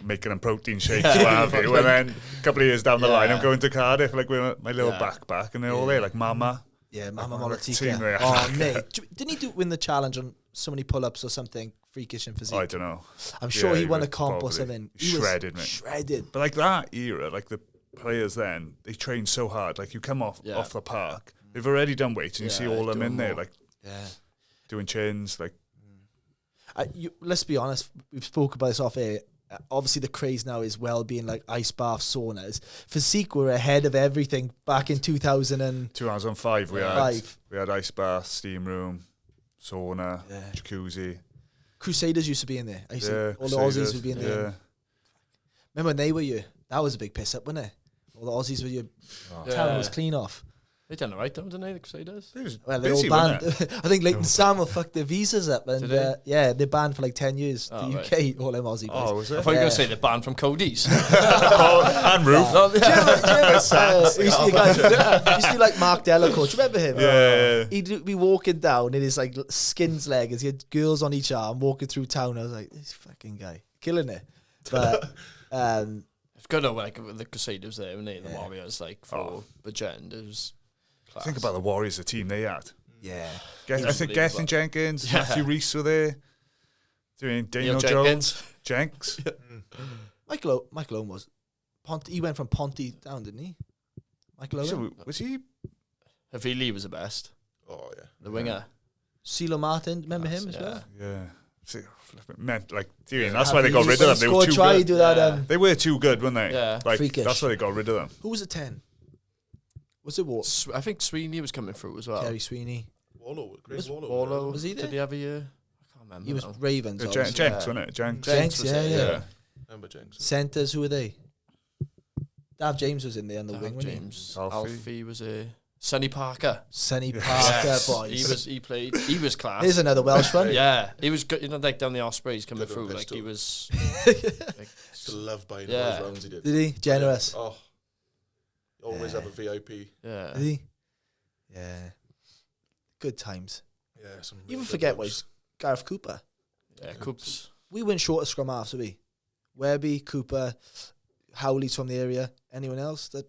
making them protein shakes, what have you. And then a couple of years down the line, I'm going to Cardiff, like with my little backpack, and they're all there, like Mama. Yeah, Mama Molatika. Oh, mate. Didn't he win the challenge on so many pull-ups or something freakish in physique? I don't know. I'm sure he won a comp or something. He shredded, mate. Shredded. But like that era, like the players then, they train so hard. Like you come off the park, they've already done weights, and you see all of them in there, like doing chins, like. Let's be honest. We've spoke about this off air. Obviously, the craze now is well-being, like ice baths, saunas. Physique were ahead of everything back in 2005. We had ice bath, steam room, sauna, jacuzzi. Crusaders used to be in there. All the Aussies would be in there. Remember when they were you? That was a big piss up, wasn't it? All the Aussies were you. Town was clean off. They done alright, didn't they, the Crusaders? Well, they're all banned. I think Leighton Samuel fucked their visas up, and they're banned for like 10 years. The UK, all them Aussie boys. Oh, was it? I thought you were going to say they're banned from Cody's. And Roof. Used to be like Mark Delacourt. Do you remember him? Yeah. He'd be walking down in his like skins leggings. He had girls on each arm walking through town. I was like, this fucking guy, killing it. But it's good though, like the Crusaders there, and the Warriors, like for Bridgend, it was. Think about the Warriors, the team they had. Yeah. I think Gethin Jenkins, Matthew Rees were there. Doing Daniel Jones. Jenks. Michael Owen was. He went from Ponty down, didn't he? Michael Owen? So, was he? Havili was the best. Oh, yeah. The winger. CeeLo Martin, remember him as well? Yeah. Meant like that's why they got rid of them. They were too good. Do that, they were too good, weren't they? Yeah. Like, freakish. That's why they got rid of them. Who was at 10? Was it what? I think Sweeney was coming through as well. Kerry Sweeney. Wallow. Was he there? Did he have a year? I can't remember. He was Ravens. Jenks, wasn't it? Jenks, yeah. Remember Jenks? Centres, who were they? Dav James was in there on the wing, wasn't James. Alfie was a Sonny Parker. Sonny Parker, boys. He played. He was class. Here's another Welsh one. Yeah, he was good. Like down the Ospreys coming through, like he was. Loved buying those rounds. He did. Did he? Generous. Oh. Always have a VIP. Yeah. Did he? Yeah. Good times. Yeah. You even forget what Gareth Cooper. Yeah, Coops. We went short of scrum halves, did we? Webby, Cooper, Howley's from the area. Anyone else that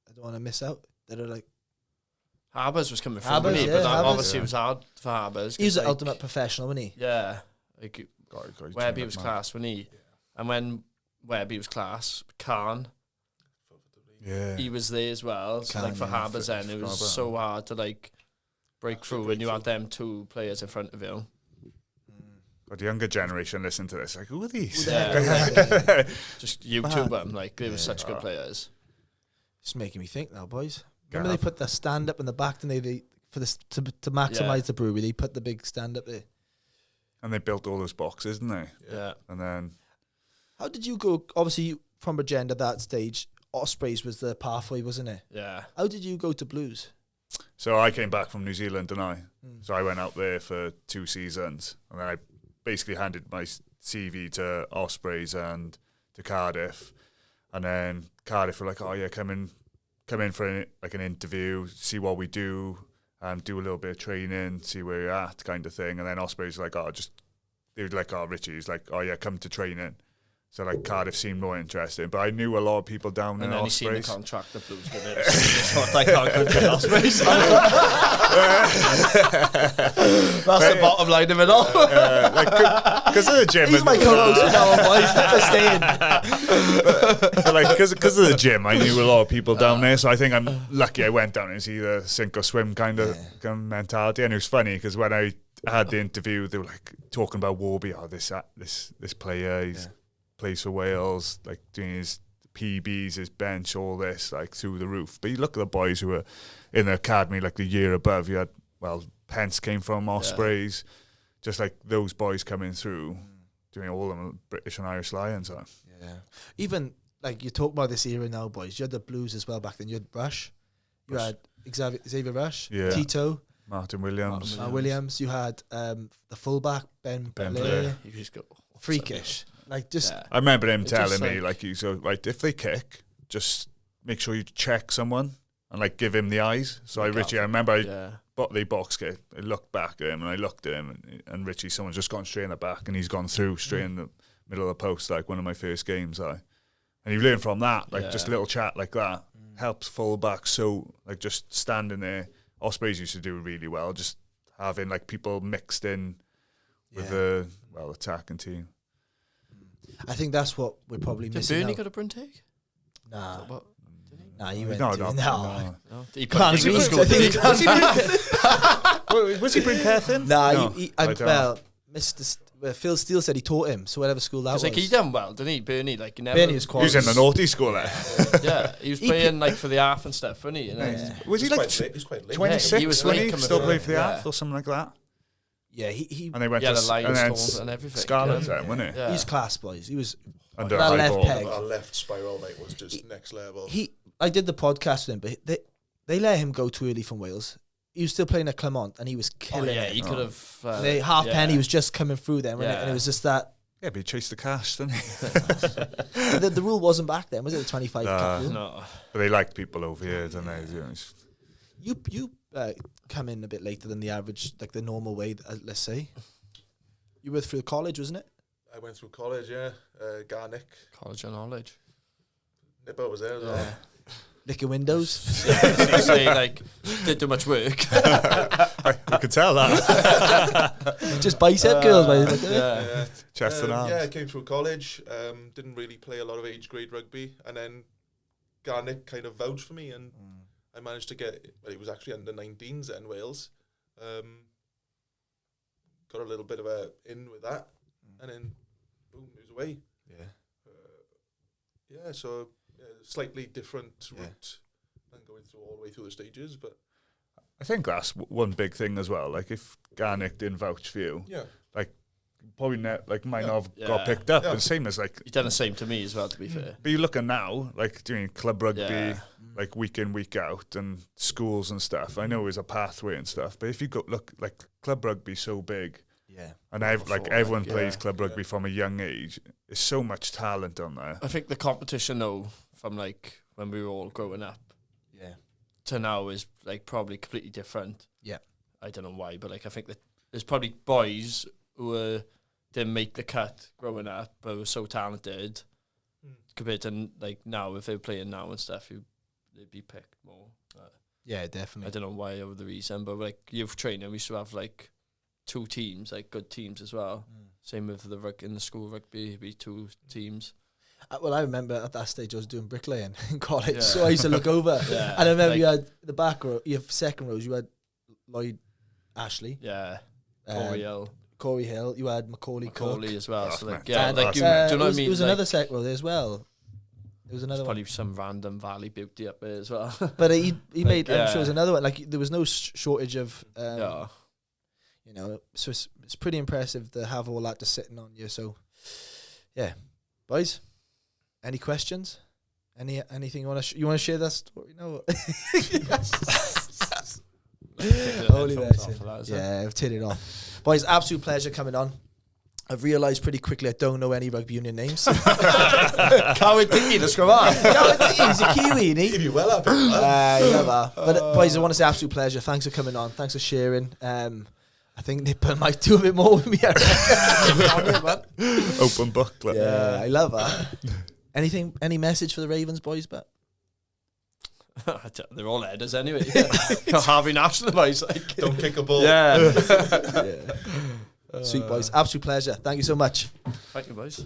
I don't want to miss out? That are like. Harbers was coming through, wasn't he? But obviously it was hard for Harbers. He was an ultimate professional, wasn't he? Yeah. Like, Webby was class, wasn't he? And when Webby was class, Khan. Yeah, he was there as well. So like for Harbers, then it was so hard to like break through when you had them two players in front of you. But the younger generation listen to this, like, who are these? Yeah. Just YouTube them, like they were such good players. It's making me think now, boys. Remember they put the stand up in the back, and they for this to maximise the brewery, they put the big stand up there. And they built all those boxes, didn't they? Yeah. And then, how did you go? Obviously, from Bridgend at that stage, Ospreys was the pathway, wasn't it? Yeah. How did you go to Blues? So I came back from New Zealand, didn't I? So I went out there for 2 seasons, and then I basically handed my CV to Ospreys and to Cardiff, and then Cardiff were like, "Oh yeah, come in for an interview, see what we do, and do a little bit of training, see where you're at," kind of thing. And then Ospreys were like, they were like, "Oh, Richie's like, oh yeah, come to training." So like Cardiff seemed more interesting, but I knew a lot of people down in Ospreys. And then he seen the contract the Blues got it. Thought I can't go to Ospreys. That's the bottom line of it all. Because of the gym. He's my co-host now, boys. Never staying. Like because of the gym, I knew a lot of people down there, so I think I'm lucky I went down. It's either sink or swim kind of mentality, and it was funny because when I had the interview, they were like talking about Warby. Oh, this player, he's plays for Wales, like doing his PBs, his bench, all this, like through the roof. But you look at the boys who were in the academy, like the year above. You had, Pence came from Ospreys, just like those boys coming through, doing all of them British and Irish Lions. So. Yeah. Even like you talk about this era now, boys. You had the Blues as well back then. You had Rush. You had Xavier Rush, Tito, Martin Williams. Williams. You had the fullback Ben Blair. You just go freakish. Like just, I remember him telling me like he's right. If they kick, just make sure you check someone and like give him the eyes. So I remember they box kick. I looked back at him and I looked at him and Richie, someone's just gone straight in the back and he's gone through straight in the middle of the post, like one of my first games. And you learn from that, like just a little chat like that helps fullback. So like just standing there, Ospreys used to do really well, just having like people mixed in with the attacking team. I think that's what we're probably missing. Did Bernie got a print take? Nah. What? Nah, you went no. He can't read. Was he bring Keth in? Nah, Phil Steele said he taught him, so whatever school that was. Like he done well, didn't he? Bernie, like never. Bernie was he was in the naughty school there. Yeah, he was playing like for the half and stuff, wasn't he? Was he like he's quite late. 26 he was when he late still played for the half or something like that? Yeah, he and they went to the Lions and everything. Scarlet then, wasn't he? Yeah. He's class, boys. He was under that high left ball. peg. Our left spiral, mate, was just next level. I did the podcast with him, but they let him go too early from Wales. He was still playing at Clermont, and he was killing it. He could have. Half penny was just coming through them, and it was just that. Yeah, but he chased the cash, didn't he? the rule wasn't back then, was it? The 25 cap rule? No. But they liked people over here, didn't they? You come in a bit later than the average, like the normal way. Let's say you were through college, wasn't it? I went through college, Garnick. College of knowledge. Nipper was there as well. Licking windows. Did he say like didn't do much work? I could tell that. Just bicep curls, mate. Chest and arms. Yeah, I came through college. Didn't really play a lot of age grade rugby, and then Garnick kind of vouched for me, and I managed to get. Well, it was actually under 19s in Wales. Got a little bit of a in with that, and then boom, it was away. So slightly different route than going through all the way through the stages, but I think that's one big thing as well. Like if Garnick didn't vouch for you, like probably might not have got picked up. And same as like he's done the same to me as well. To be fair, but you look at now, like doing club rugby, like week in week out, and schools and stuff. I know there's a pathway and stuff, but if you go look, like club rugby's so big. Yeah, and everyone plays club rugby from a young age. There's so much talent on there. I think the competition though, from like when we were all growing up, to now is like probably completely different. Yeah, I don't know why, but like I think that there's probably boys who didn't make the cut growing up, but were so talented compared to like now. If they're playing now and stuff, they'd be picked more. Yeah, definitely. I don't know why over the reason, but like youth training, we used to have like 2 teams, like good teams as well. Same with in the school rugby, it'd be 2 teams. Well, I remember at that stage I was doing bricklaying in college, so I used to look over. And I remember you had the back row, you have second rows, you had Lloyd Ashley. Yeah. Corey Hill. You had Macaulay Cook. as well. Oh, so like, yeah, like that's do you know what I mean? There was like, another second row there as well. There was another probably some random Valley beauty up there as well. But he made, I'm sure there was another one. Like there was no shortage of, you know, so it's pretty impressive to have all that just sitting on you. So, yeah, boys, any questions? Anything you want to share that story? No. Holy mercy. Yeah, I've turned it off. Boys, absolute pleasure coming on. I've realised pretty quickly I don't know any rugby union names. Coward Dicky, the scrum. He's a Kiwi, isn't he? You well up. Well. But boys, I want to say absolute pleasure. Thanks for coming on. Thanks for sharing. I think Nipper might do a bit more with me. Open book. Like. Yeah, I love that. Any message for the Ravens, boys? But they're all headers anyway. Harvey Nash, the boys. Like, Don't kick a ball. Yeah. Sweet boys, absolute pleasure. Thank you so much. Thank you, boys.